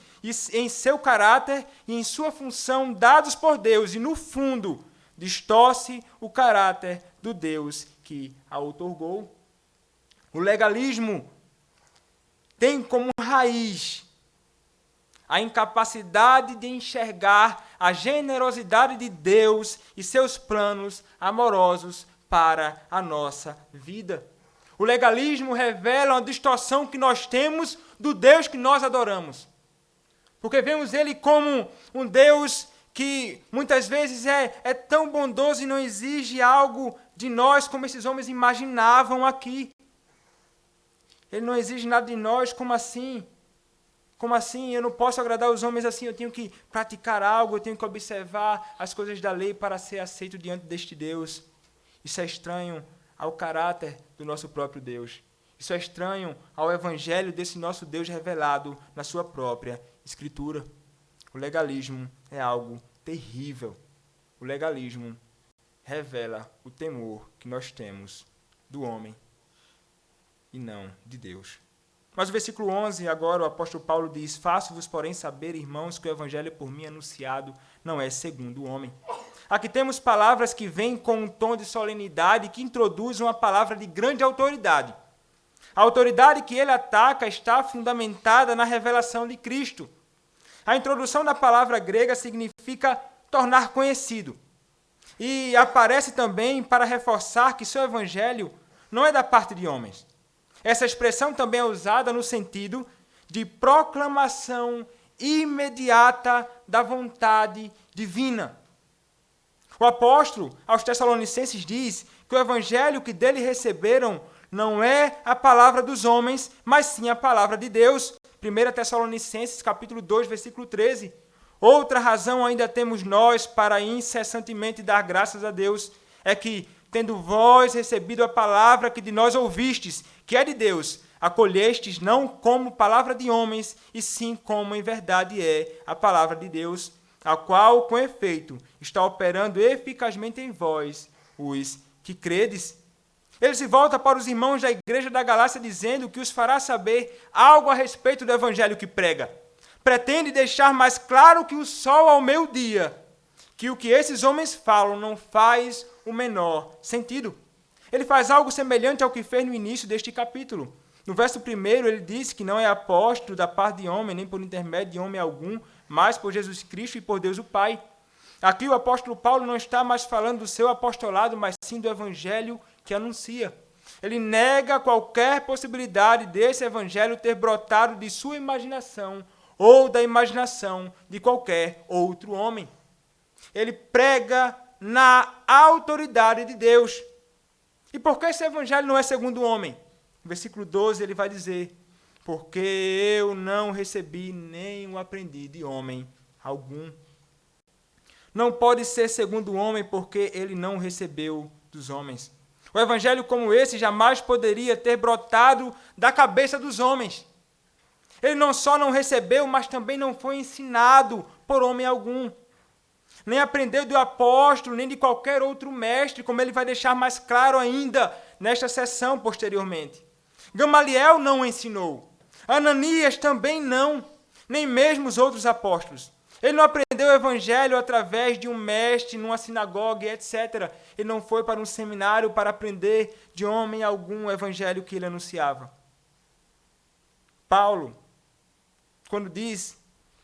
em seu caráter e em sua função dados por Deus, e no fundo distorce o caráter do Deus que a outorgou. O legalismo tem como raiz a incapacidade de enxergar a generosidade de Deus e seus planos amorosos para a nossa vida. O legalismo revela uma distorção que nós temos do Deus que nós adoramos. Porque vemos ele como um Deus que muitas vezes é tão bondoso e não exige algo de nós como esses homens imaginavam aqui. Ele não exige nada de nós, como assim? Como assim? Eu não posso agradar os homens assim, eu tenho que praticar algo, eu tenho que observar as coisas da lei para ser aceito diante deste Deus. Isso é estranho ao caráter do nosso próprio Deus. Isso é estranho ao evangelho desse nosso Deus revelado na sua própria Escritura. O legalismo é algo terrível. O legalismo revela o temor que nós temos do homem e não de Deus. Mas o versículo 11, agora o apóstolo Paulo diz: faço-vos, porém, saber, irmãos, que o evangelho por mim anunciado não é segundo o homem. Aqui temos palavras que vêm com um tom de solenidade, que introduzem uma palavra de grande autoridade. A autoridade que ele ataca está fundamentada na revelação de Cristo. A introdução da palavra grega significa tornar conhecido. E aparece também para reforçar que seu evangelho não é da parte de homens. Essa expressão também é usada no sentido de proclamação imediata da vontade divina. O apóstolo aos Tessalonicenses diz que o evangelho que dele receberam não é a palavra dos homens, mas sim a palavra de Deus. 1 Tessalonicenses, capítulo 2, versículo 13. Outra razão ainda temos nós para incessantemente dar graças a Deus, é que, tendo vós recebido a palavra que de nós ouvistes, que é de Deus, acolhestes não como palavra de homens, e sim como em verdade é a palavra de Deus, a qual, com efeito, está operando eficazmente em vós, os que credes. Ele se volta para os irmãos da igreja da Galácia dizendo que os fará saber algo a respeito do evangelho que prega. Pretende deixar mais claro que o sol ao meio-dia, que o que esses homens falam não faz o menor sentido. Ele faz algo semelhante ao que fez no início deste capítulo. No verso 1, ele diz que não é apóstolo da parte de homem, nem por intermédio de homem algum, mas por Jesus Cristo e por Deus o Pai. Aqui o apóstolo Paulo não está mais falando do seu apostolado, mas sim do evangelho que anuncia. Ele nega qualquer possibilidade desse evangelho ter brotado de sua imaginação ou da imaginação de qualquer outro homem. Ele prega na autoridade de Deus. E por que esse evangelho não é segundo o homem? No versículo 12 ele vai dizer: porque eu não recebi nem o aprendi de homem algum. Não pode ser segundo o homem porque ele não recebeu dos homens. O evangelho como esse jamais poderia ter brotado da cabeça dos homens. Ele não só não recebeu, mas também não foi ensinado por homem algum. Nem aprendeu do apóstolo, nem de qualquer outro mestre, como ele vai deixar mais claro ainda nesta sessão posteriormente. Gamaliel não o ensinou. Ananias também não, nem mesmo os outros apóstolos. Ele não aprendeu o evangelho através de um mestre, numa sinagoga, etc. Ele não foi para um seminário para aprender de homem algum o evangelho que ele anunciava. Paulo, quando diz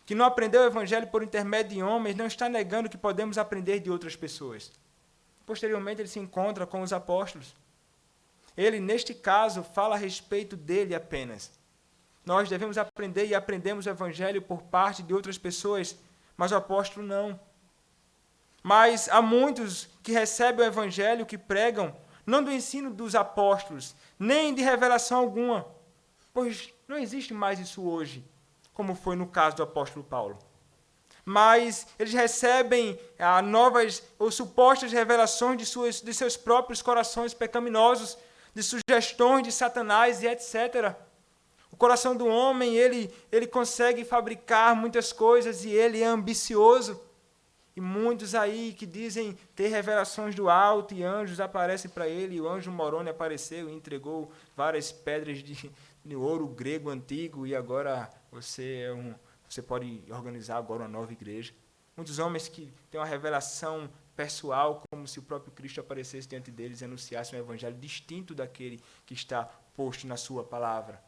que não aprendeu o evangelho por intermédio de homens, não está negando que podemos aprender de outras pessoas. Posteriormente, ele se encontra com os apóstolos. Ele, neste caso, fala a respeito dele apenas. Nós devemos aprender e aprendemos o evangelho por parte de outras pessoas, mas o apóstolo não. Mas há muitos que recebem o evangelho, que pregam, não do ensino dos apóstolos, nem de revelação alguma, pois não existe mais isso hoje, como foi no caso do apóstolo Paulo. Mas eles recebem novas ou supostas revelações de seus próprios corações pecaminosos, de sugestões de Satanás e etc. O coração do homem, ele consegue fabricar muitas coisas e ele é ambicioso. E muitos aí que dizem ter revelações do alto e anjos aparecem para ele, e o anjo Moroni apareceu e entregou várias pedras de ouro grego antigo, e agora você pode organizar agora uma nova igreja. Muitos homens que têm uma revelação pessoal, como se o próprio Cristo aparecesse diante deles e anunciasse um evangelho distinto daquele que está posto na sua palavra.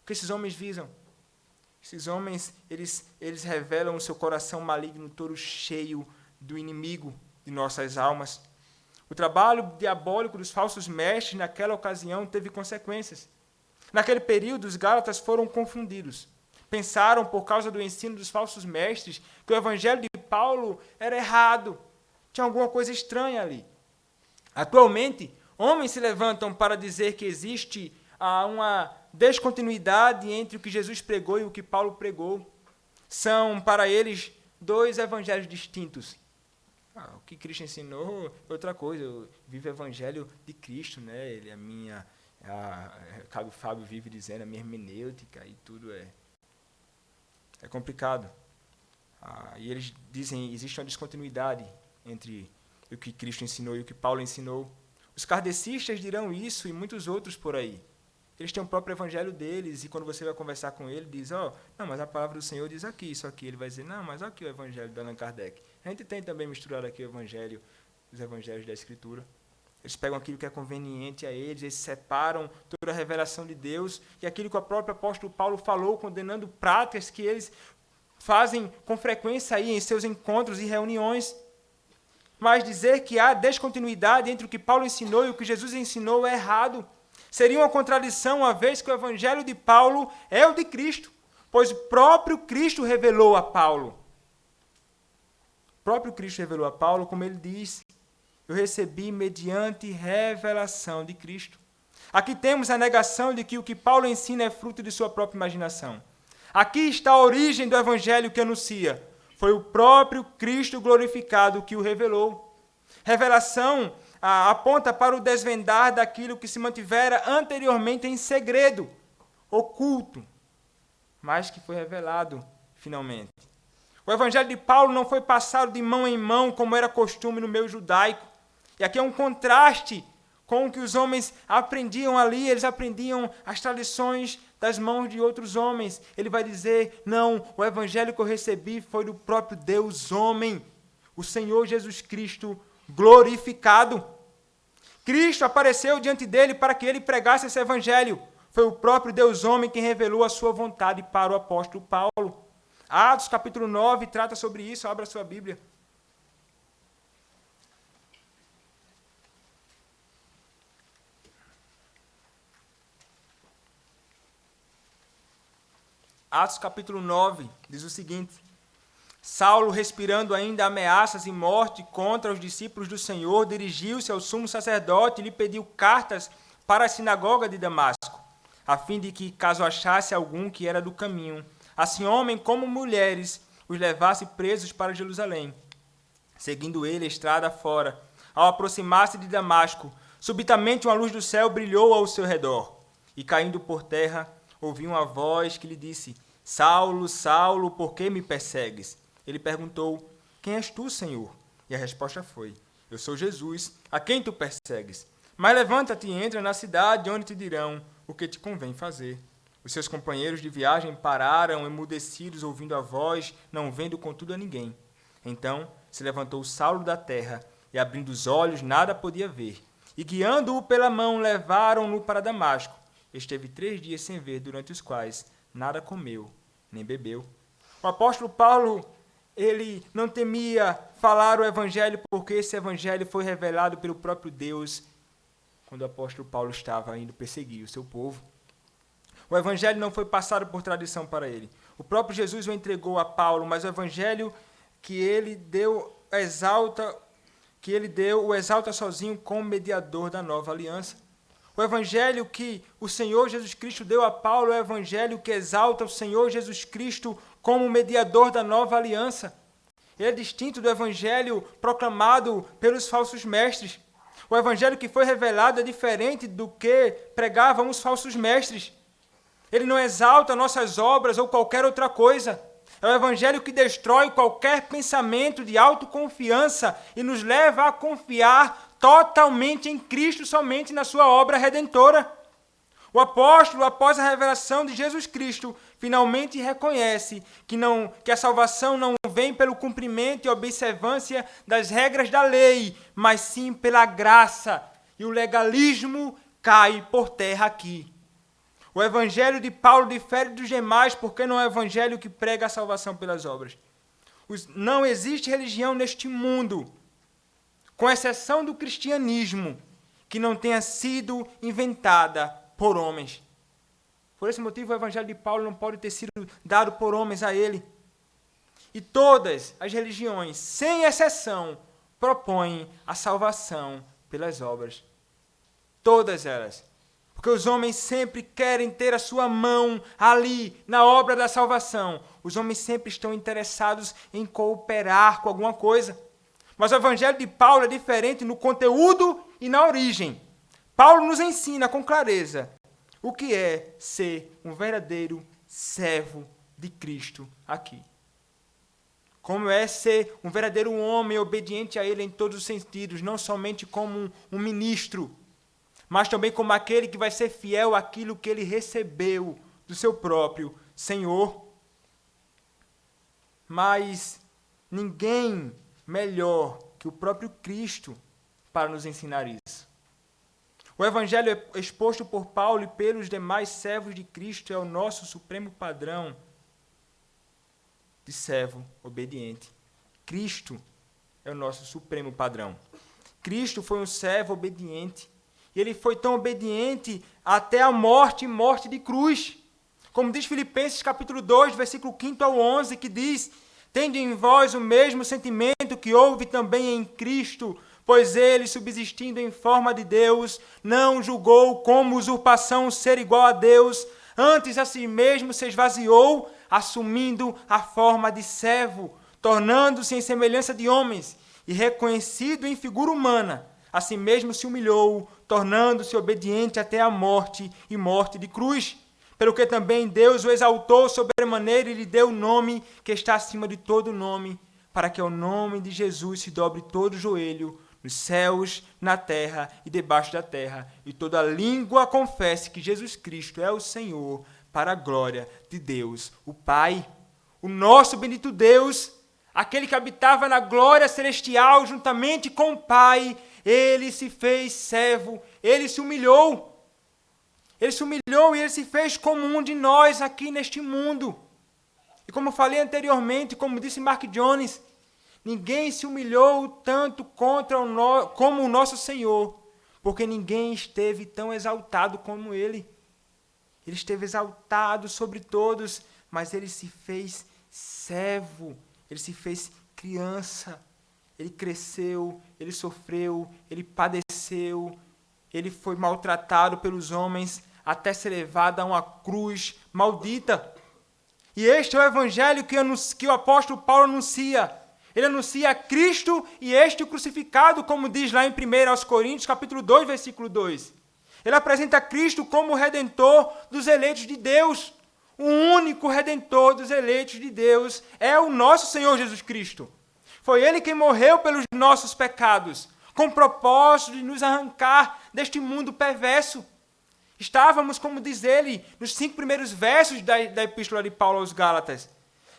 O que esses homens visam? Esses homens, eles revelam o seu coração maligno, todo cheio do inimigo de nossas almas. O trabalho diabólico dos falsos mestres naquela ocasião teve consequências. Naquele período, os gálatas foram confundidos. Pensaram, por causa do ensino dos falsos mestres, que o evangelho de Paulo era errado. Tinha alguma coisa estranha ali. Atualmente, homens se levantam para dizer que existe uma descontinuidade entre o que Jesus pregou e o que Paulo pregou. São, para eles, dois evangelhos distintos. O que Cristo ensinou é outra coisa. Eu vivo o evangelho de Cristo, né? Ele é minha... o Fábio vive dizendo, a minha hermenêutica e tudo é complicado. E eles dizem, existe uma descontinuidade entre o que Cristo ensinou e o que Paulo ensinou. Os kardecistas dirão isso e muitos outros por aí. Eles têm o próprio evangelho deles, e quando você vai conversar com ele, diz, não, mas a palavra do Senhor diz aqui, isso aqui. Ele vai dizer, não, mas aqui o evangelho de Allan Kardec. A gente tem também misturado aqui os evangelhos da Escritura. Eles pegam aquilo que é conveniente a eles, eles separam toda a revelação de Deus, e aquilo que o próprio apóstolo Paulo falou, condenando práticas que eles fazem com frequência aí em seus encontros e reuniões. Mas dizer que há descontinuidade entre o que Paulo ensinou e o que Jesus ensinou é errado. Seria uma contradição, uma vez que o evangelho de Paulo é o de Cristo, pois o próprio Cristo revelou a Paulo. O próprio Cristo revelou a Paulo, como ele diz, eu recebi mediante revelação de Cristo. Aqui temos a negação de que o que Paulo ensina é fruto de sua própria imaginação. Aqui está a origem do evangelho que anuncia. Foi o próprio Cristo glorificado que o revelou. Revelação aponta para o desvendar daquilo que se mantivera anteriormente em segredo, oculto, mas que foi revelado finalmente. O evangelho de Paulo não foi passado de mão em mão, como era costume no meio judaico. E aqui é um contraste com o que os homens aprendiam ali, eles aprendiam as tradições das mãos de outros homens. Ele vai dizer, não, o evangelho que eu recebi foi do próprio Deus homem, o Senhor Jesus Cristo glorificado. Cristo apareceu diante dele para que ele pregasse esse evangelho. Foi o próprio Deus homem quem revelou a sua vontade para o apóstolo Paulo. Atos capítulo 9 trata sobre isso, abra sua Bíblia. Atos capítulo 9 diz o seguinte: Saulo, respirando ainda ameaças e morte contra os discípulos do Senhor, dirigiu-se ao sumo sacerdote e lhe pediu cartas para a sinagoga de Damasco, a fim de que, caso achasse algum que era do caminho, assim homem como mulheres, os levasse presos para Jerusalém. Seguindo ele a estrada fora, ao aproximar-se de Damasco, subitamente uma luz do céu brilhou ao seu redor, e caindo por terra, ouviu uma voz que lhe disse: Saulo, Saulo, por que me persegues? Ele perguntou: Quem és tu, Senhor? E a resposta foi: Eu sou Jesus, a quem tu persegues. Mas levanta-te e entra na cidade, onde te dirão o que te convém fazer. Os seus companheiros de viagem pararam, emudecidos, ouvindo a voz, não vendo contudo a ninguém. Então se levantou Saulo da terra, e abrindo os olhos, nada podia ver. E guiando-o pela mão, levaram-no para Damasco. Esteve 3 dias sem ver, durante os quais nada comeu, nem bebeu. O apóstolo Paulo, ele não temia falar o evangelho, porque esse evangelho foi revelado pelo próprio Deus, quando o apóstolo Paulo estava indo perseguir o seu povo. O evangelho não foi passado por tradição para ele. O próprio Jesus o entregou a Paulo, mas o evangelho que ele deu o exalta sozinho como mediador da nova aliança. O evangelho que o Senhor Jesus Cristo deu a Paulo é o evangelho que exalta o Senhor Jesus Cristo como mediador da nova aliança. Ele é distinto do evangelho proclamado pelos falsos mestres. O evangelho que foi revelado é diferente do que pregavam os falsos mestres. Ele não exalta nossas obras ou qualquer outra coisa. É o evangelho que destrói qualquer pensamento de autoconfiança e nos leva a confiar totalmente em Cristo, somente na sua obra redentora. O apóstolo, após a revelação de Jesus Cristo, finalmente reconhece que a salvação não vem pelo cumprimento e observância das regras da lei, mas sim pela graça. E o legalismo cai por terra aqui. O evangelho de Paulo difere dos demais porque não é o evangelho que prega a salvação pelas obras. Não existe religião neste mundo, com exceção do cristianismo, que não tenha sido inventada por homens. Por esse motivo, o evangelho de Paulo não pode ter sido dado por homens a ele. E todas as religiões, sem exceção, propõem a salvação pelas obras. Todas elas. Porque os homens sempre querem ter a sua mão ali, na obra da salvação. Os homens sempre estão interessados em cooperar com alguma coisa. Mas o evangelho de Paulo é diferente no conteúdo e na origem. Paulo nos ensina com clareza o que é ser um verdadeiro servo de Cristo aqui. Como é ser um verdadeiro homem obediente a Ele em todos os sentidos, não somente como um ministro, mas também como aquele que vai ser fiel àquilo que ele recebeu do seu próprio Senhor. Mas ninguém melhor que o próprio Cristo para nos ensinar isso. O evangelho exposto por Paulo e pelos demais servos de Cristo é o nosso supremo padrão de servo obediente. Cristo é o nosso supremo padrão. Cristo foi um servo obediente. E ele foi tão obediente até a morte e morte de cruz. Como diz Filipenses capítulo 2, versículo 5 ao 11, que diz: tende em vós o mesmo sentimento que houve também em Cristo, pois ele, subsistindo em forma de Deus, não julgou como usurpação ser igual a Deus, antes a si mesmo se esvaziou, assumindo a forma de servo, tornando-se em semelhança de homens, e reconhecido em figura humana, a si mesmo se humilhou, tornando-se obediente até a morte e morte de cruz. Pelo que também Deus o exaltou sobremaneira e lhe deu o nome que está acima de todo nome, para que ao nome de Jesus se dobre todo o joelho, nos céus, na terra e debaixo da terra, e toda língua confesse que Jesus Cristo é o Senhor, para a glória de Deus, o Pai. O nosso bendito Deus, aquele que habitava na glória celestial juntamente com o Pai, ele se fez servo, ele se humilhou. Ele se humilhou e ele se fez como um de nós aqui neste mundo. E como falei anteriormente, como disse Mark Jones, ninguém se humilhou tanto como o nosso Senhor, porque ninguém esteve tão exaltado como ele. Ele esteve exaltado sobre todos, mas ele se fez servo, ele se fez criança. Ele cresceu, ele sofreu, ele padeceu, ele foi maltratado pelos homens até ser levado a uma cruz maldita. E este é o evangelho que o apóstolo Paulo anuncia. Ele anuncia Cristo e este crucificado, como diz lá em 1 Coríntios, capítulo 2, versículo 2. Ele apresenta Cristo como o redentor dos eleitos de Deus. O único redentor dos eleitos de Deus é o nosso Senhor Jesus Cristo. Foi ele quem morreu pelos nossos pecados, com o propósito de nos arrancar deste mundo perverso. Estávamos, como diz ele, nos 5 primeiros versos da Epístola de Paulo aos Gálatas,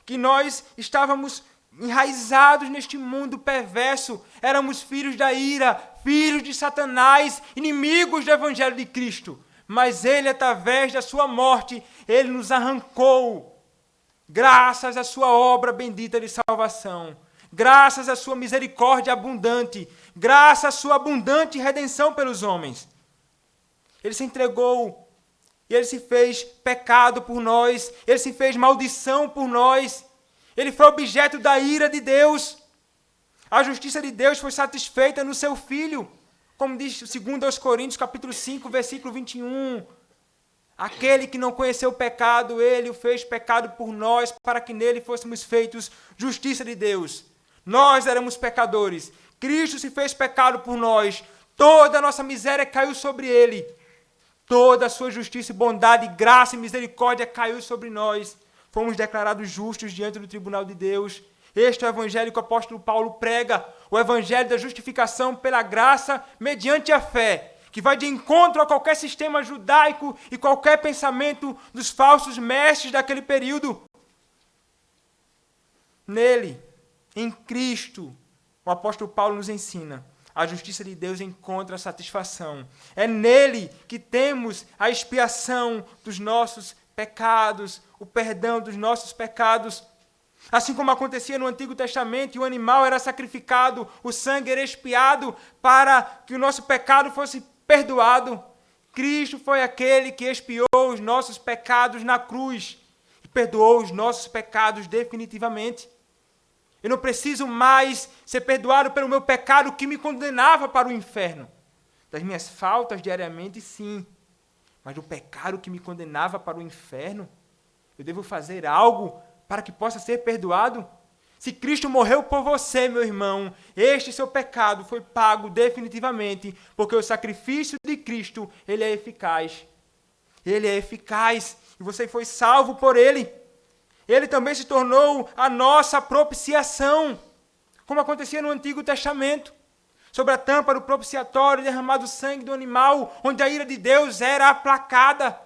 que nós estávamos enraizados neste mundo perverso, éramos filhos da ira, filhos de Satanás, inimigos do Evangelho de Cristo. Mas ele, através da sua morte, ele nos arrancou, graças à sua obra bendita de salvação. Graças à sua misericórdia abundante, graças à sua abundante redenção pelos homens. Ele se entregou, e ele se fez pecado por nós, ele se fez maldição por nós, ele foi objeto da ira de Deus. A justiça de Deus foi satisfeita no seu Filho, como diz 2 Coríntios, capítulo 5, versículo 21. Aquele que não conheceu o pecado, ele o fez pecado por nós, para que nele fôssemos feitos justiça de Deus. Nós éramos pecadores. Cristo se fez pecado por nós. Toda a nossa miséria caiu sobre ele. Toda a sua justiça, bondade, graça e misericórdia caiu sobre nós. Fomos declarados justos diante do tribunal de Deus. Este é o evangelho que o apóstolo Paulo prega. O evangelho da justificação pela graça mediante a fé, que vai de encontro a qualquer sistema judaico e qualquer pensamento dos falsos mestres daquele período. Nele, em Cristo, o apóstolo Paulo nos ensina, a justiça de Deus encontra satisfação. É nele que temos a expiação dos nossos pecados, o perdão dos nossos pecados. Assim como acontecia no Antigo Testamento, e o animal era sacrificado, o sangue era expiado para que o nosso pecado fosse perdoado. Cristo foi aquele que expiou os nossos pecados na cruz e perdoou os nossos pecados definitivamente. Eu não preciso mais ser perdoado pelo meu pecado que me condenava para o inferno. Das minhas faltas diariamente, sim. Mas do pecado que me condenava para o inferno, eu devo fazer algo para que possa ser perdoado? Se Cristo morreu por você, meu irmão, este seu pecado foi pago definitivamente, porque o sacrifício de Cristo, ele é eficaz. Ele é eficaz e você foi salvo por ele. Ele também se tornou a nossa propiciação, como acontecia no Antigo Testamento. sobre a tampa do propiciatório, derramado o sangue do animal, onde a ira de Deus era aplacada.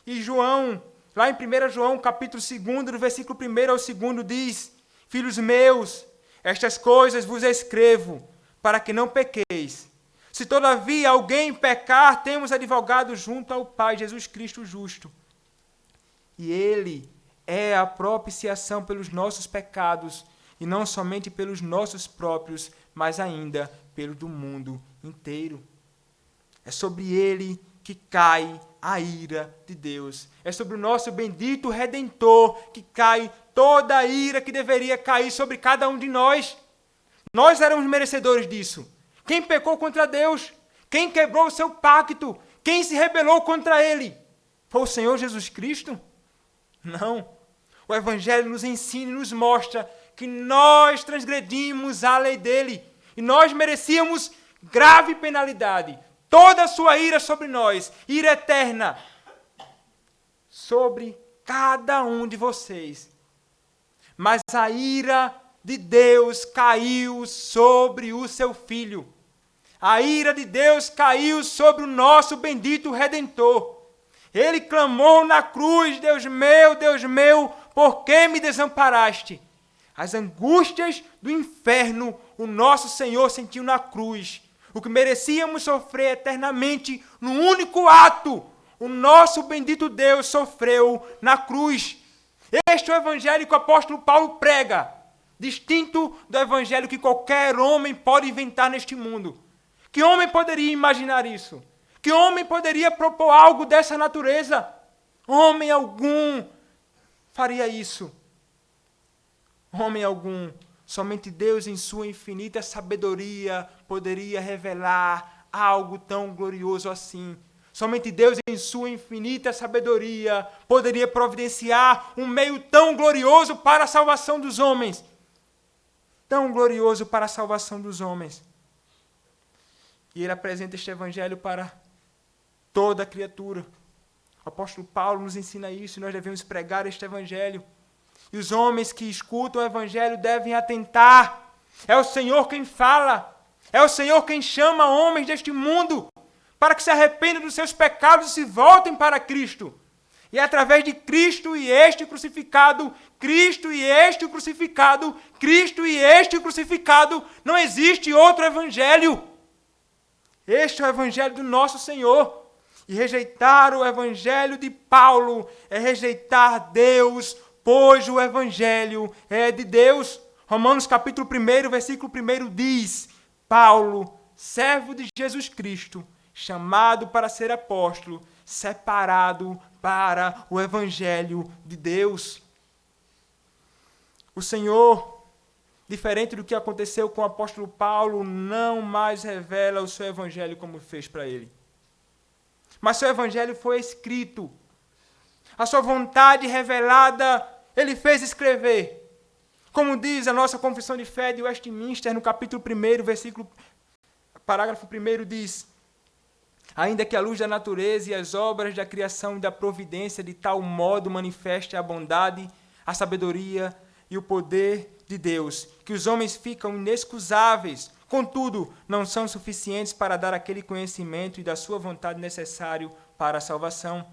E João, lá em 1 João, capítulo 2, do versículo 1 ao 2, diz: Filhos meus, estas coisas vos escrevo, para que não pequeis. Se todavia alguém pecar, temos advogado junto ao Pai, Jesus Cristo justo. E ele é a propiciação pelos nossos pecados, e não somente pelos nossos próprios, mas ainda pelo do mundo inteiro. É sobre ele que cai a ira de Deus. É sobre o nosso bendito Redentor que cai toda a ira que deveria cair sobre cada um de nós. Nós éramos merecedores disso. Quem pecou contra Deus? Quem quebrou o seu pacto? Quem se rebelou contra ele? Foi o Senhor Jesus Cristo? Não. O Evangelho nos ensina e nos mostra que nós transgredimos a lei dele. E nós merecíamos grave penalidade. Toda a sua ira sobre nós, ira eterna, sobre cada um de vocês. Mas a ira de Deus caiu sobre o seu Filho. A ira de Deus caiu sobre o nosso bendito Redentor. Ele clamou na cruz: Deus meu, por que me desamparaste? As angústias do inferno o nosso Senhor sentiu na cruz. O que merecíamos sofrer eternamente, no único ato, o nosso bendito Deus sofreu na cruz. Este é o evangelho que o apóstolo Paulo prega, distinto do evangelho que qualquer homem pode inventar neste mundo. Que homem poderia imaginar isso? Que homem poderia propor algo dessa natureza? Homem algum faria isso. Homem algum. Somente Deus, em sua infinita sabedoria, poderia revelar algo tão glorioso assim. Somente Deus, em sua infinita sabedoria, poderia providenciar um meio tão glorioso para a salvação dos homens. Tão glorioso para a salvação dos homens. E ele apresenta este evangelho para toda a criatura. O apóstolo Paulo nos ensina isso, e nós devemos pregar este evangelho. E os homens que escutam o evangelho devem atentar. É o Senhor quem fala. É o Senhor quem chama homens deste mundo para que se arrependam dos seus pecados e se voltem para Cristo. E é através de Cristo e este crucificado, Cristo e este crucificado, Cristo e este crucificado, não existe outro evangelho. Este é o evangelho do nosso Senhor. E rejeitar o evangelho de Paulo é rejeitar Deus, pois o evangelho é de Deus. Romanos capítulo 1, versículo 1 diz: Paulo, servo de Jesus Cristo, chamado para ser apóstolo, separado para o evangelho de Deus. O Senhor, diferente do que aconteceu com o apóstolo Paulo, não mais revela o seu evangelho como fez para ele. Mas seu evangelho foi escrito. A sua vontade revelada, ele fez escrever. Como diz a nossa confissão de fé de Westminster, no capítulo 1, parágrafo 1, diz: ainda que a luz da natureza e as obras da criação e da providência de tal modo manifeste a bondade, a sabedoria e o poder de Deus, que os homens ficam inexcusáveis, contudo, não são suficientes para dar aquele conhecimento e da sua vontade necessário para a salvação.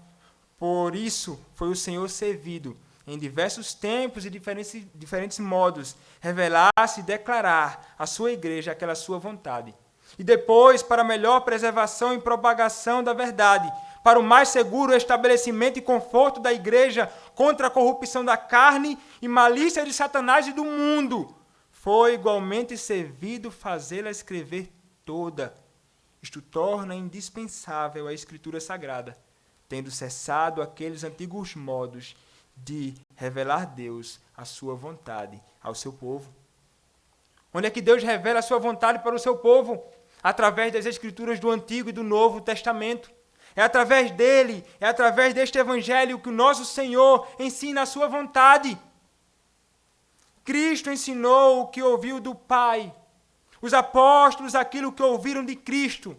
Por isso foi o Senhor servido, em diversos tempos e diferentes modos, revelar-se e declarar à sua igreja aquela sua vontade. E depois, para melhor preservação e propagação da verdade, para o mais seguro estabelecimento e conforto da igreja contra a corrupção da carne e malícia de Satanás e do mundo, foi igualmente servido fazê-la escrever toda. Isto torna indispensável a Escritura Sagrada, tendo cessado aqueles antigos modos de revelar Deus a sua vontade ao seu povo. Onde é que Deus revela a sua vontade para o seu povo? Através das Escrituras do Antigo e do Novo Testamento. É através dele, é através deste Evangelho que o nosso Senhor ensina a sua vontade. Cristo ensinou o que ouviu do Pai. Os apóstolos aquilo que ouviram de Cristo.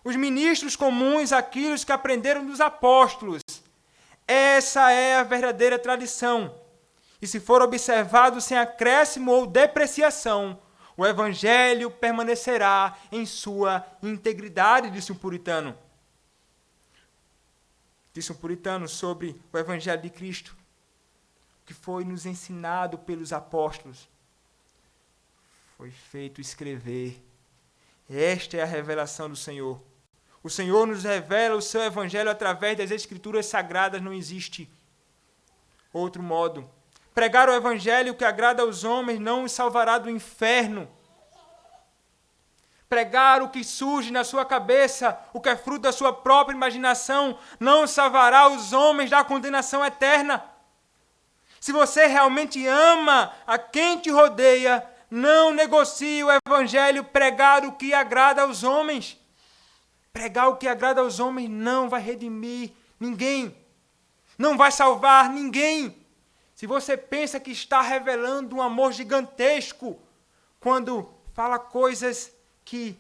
Os ministros comuns aquilo que aprenderam dos apóstolos. Essa é a verdadeira tradição. E se for observado sem acréscimo ou depreciação, o evangelho permanecerá em sua integridade, disse um puritano. Disse um puritano sobre o evangelho de Cristo, que foi nos ensinado pelos apóstolos. Foi feito escrever. Esta é a revelação do Senhor. O Senhor nos revela o seu evangelho através das Escrituras Sagradas, não existe outro modo. Pregar o evangelho que agrada aos homens não os salvará do inferno. Pregar o que surge na sua cabeça, o que é fruto da sua própria imaginação, não salvará os homens da condenação eterna. Se você realmente ama a quem te rodeia, não negocie o evangelho pregar o que agrada aos homens. Pregar o que agrada aos homens não vai redimir ninguém. Não vai salvar ninguém. Se você pensa que está revelando um amor gigantesco, quando fala coisas que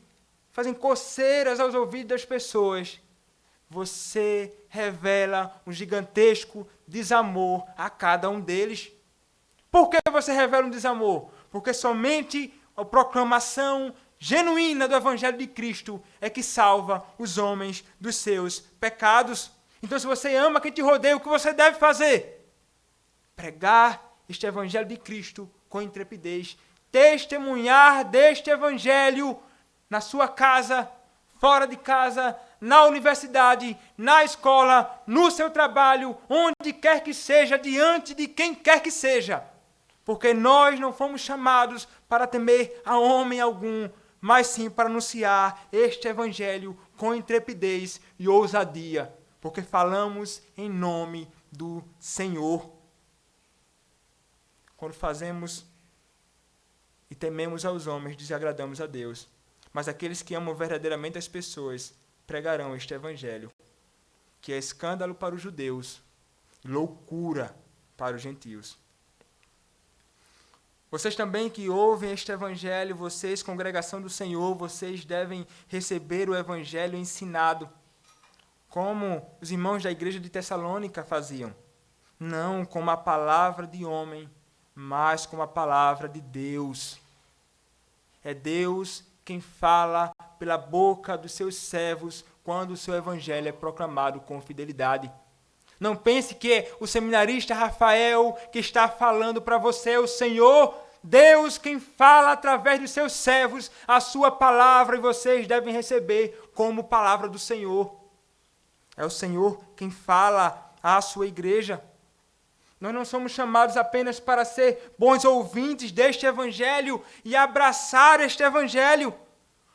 fazem coceiras aos ouvidos das pessoas, você revela um gigantesco desamor a cada um deles. Por que você revela um desamor? Porque somente a proclamação genuína do Evangelho de Cristo é que salva os homens dos seus pecados. Então, se você ama quem te rodeia, o que você deve fazer? Pregar este Evangelho de Cristo com intrepidez. Testemunhar deste Evangelho na sua casa, fora de casa, na universidade, na escola, no seu trabalho, onde quer que seja, diante de quem quer que seja. Porque nós não fomos chamados para temer a homem algum, mas sim para anunciar este Evangelho com intrepidez e ousadia, porque falamos em nome do Senhor. Quando fazemos e tememos aos homens, desagradamos a Deus. Mas aqueles que amam verdadeiramente as pessoas pregarão este Evangelho, que é escândalo para os judeus, loucura para os gentios. Vocês também que ouvem este Evangelho, vocês, congregação do Senhor, vocês devem receber o Evangelho ensinado, como os irmãos da igreja de Tessalônica faziam. Não como a palavra de homem, mas como a palavra de Deus. É Deus quem fala pela boca dos seus servos quando o seu Evangelho é proclamado com fidelidade. Não pense que é o seminarista Rafael que está falando para você, o Senhor, Deus quem fala através dos seus servos a sua palavra e vocês devem receber como palavra do Senhor. É o Senhor quem fala à sua igreja. Nós não somos chamados apenas para ser bons ouvintes deste Evangelho e abraçar este Evangelho.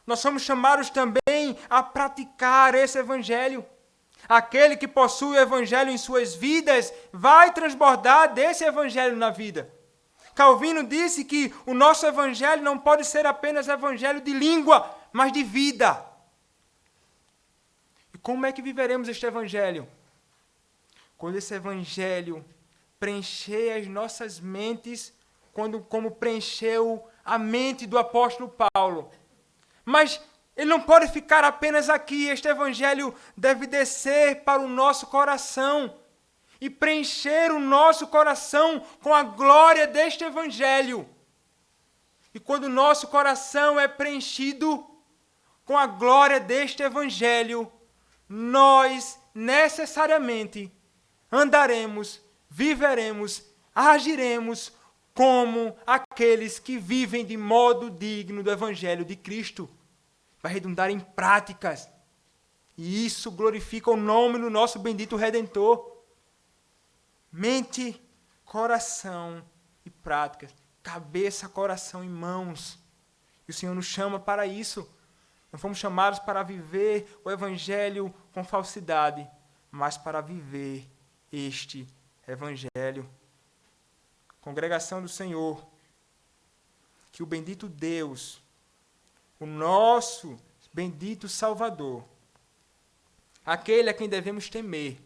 Nós somos chamados também a praticar esse Evangelho. Aquele que possui o Evangelho em suas vidas vai transbordar desse Evangelho na vida. Calvino disse que o nosso Evangelho não pode ser apenas Evangelho de língua, mas de vida. E como é que viveremos este Evangelho? Quando esse Evangelho preencher as nossas mentes, como preencheu a mente do apóstolo Paulo. Mas ele não pode ficar apenas aqui. Este Evangelho deve descer para o nosso coração e preencher o nosso coração com a glória deste Evangelho. E quando o nosso coração é preenchido com a glória deste Evangelho, nós necessariamente andaremos, viveremos, agiremos como aqueles que vivem de modo digno do Evangelho de Cristo. Vai redundar em práticas. E isso glorifica o nome do nosso bendito Redentor. Mente, coração e práticas. Cabeça, coração e mãos. E o Senhor nos chama para isso. Não fomos chamados para viver o Evangelho com falsidade, mas para viver este Evangelho. Congregação do Senhor, que o bendito Deus, o nosso bendito Salvador, aquele a quem devemos temer,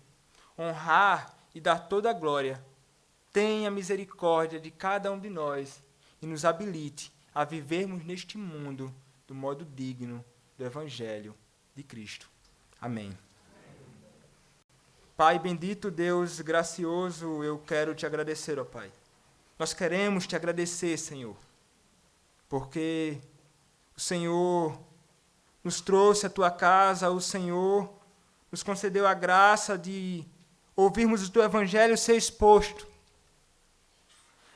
honrar e dar toda a glória, tenha misericórdia de cada um de nós e nos habilite a vivermos neste mundo do modo digno do Evangelho de Cristo. Amém. Pai bendito, Deus gracioso, eu quero te agradecer, ó Pai. Nós queremos te agradecer, Senhor, porque o Senhor nos trouxe à tua casa, o Senhor nos concedeu a graça de ouvirmos o teu evangelho ser exposto.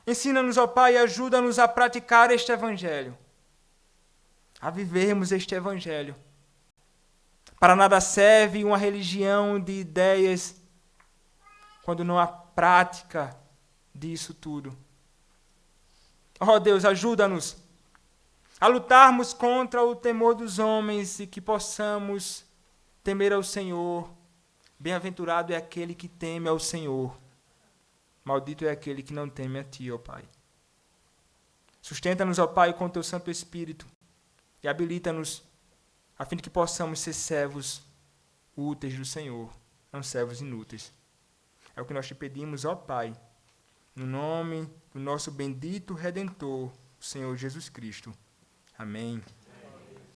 Ensina-nos, ó Pai, e ajuda-nos a praticar este evangelho, a vivermos este evangelho. Para nada serve uma religião de ideias quando não há prática disso tudo. Ó Deus, ajuda-nos a lutarmos contra o temor dos homens e que possamos temer ao Senhor. Bem-aventurado é aquele que teme ao Senhor. Maldito é aquele que não teme a Ti, ó Pai. Sustenta-nos, ó Pai, com Teu Santo Espírito e habilita-nos a fim de que possamos ser servos úteis do Senhor, não servos inúteis. É o que nós te pedimos, ó Pai, no nome do nosso bendito Redentor, o Senhor Jesus Cristo. Amém.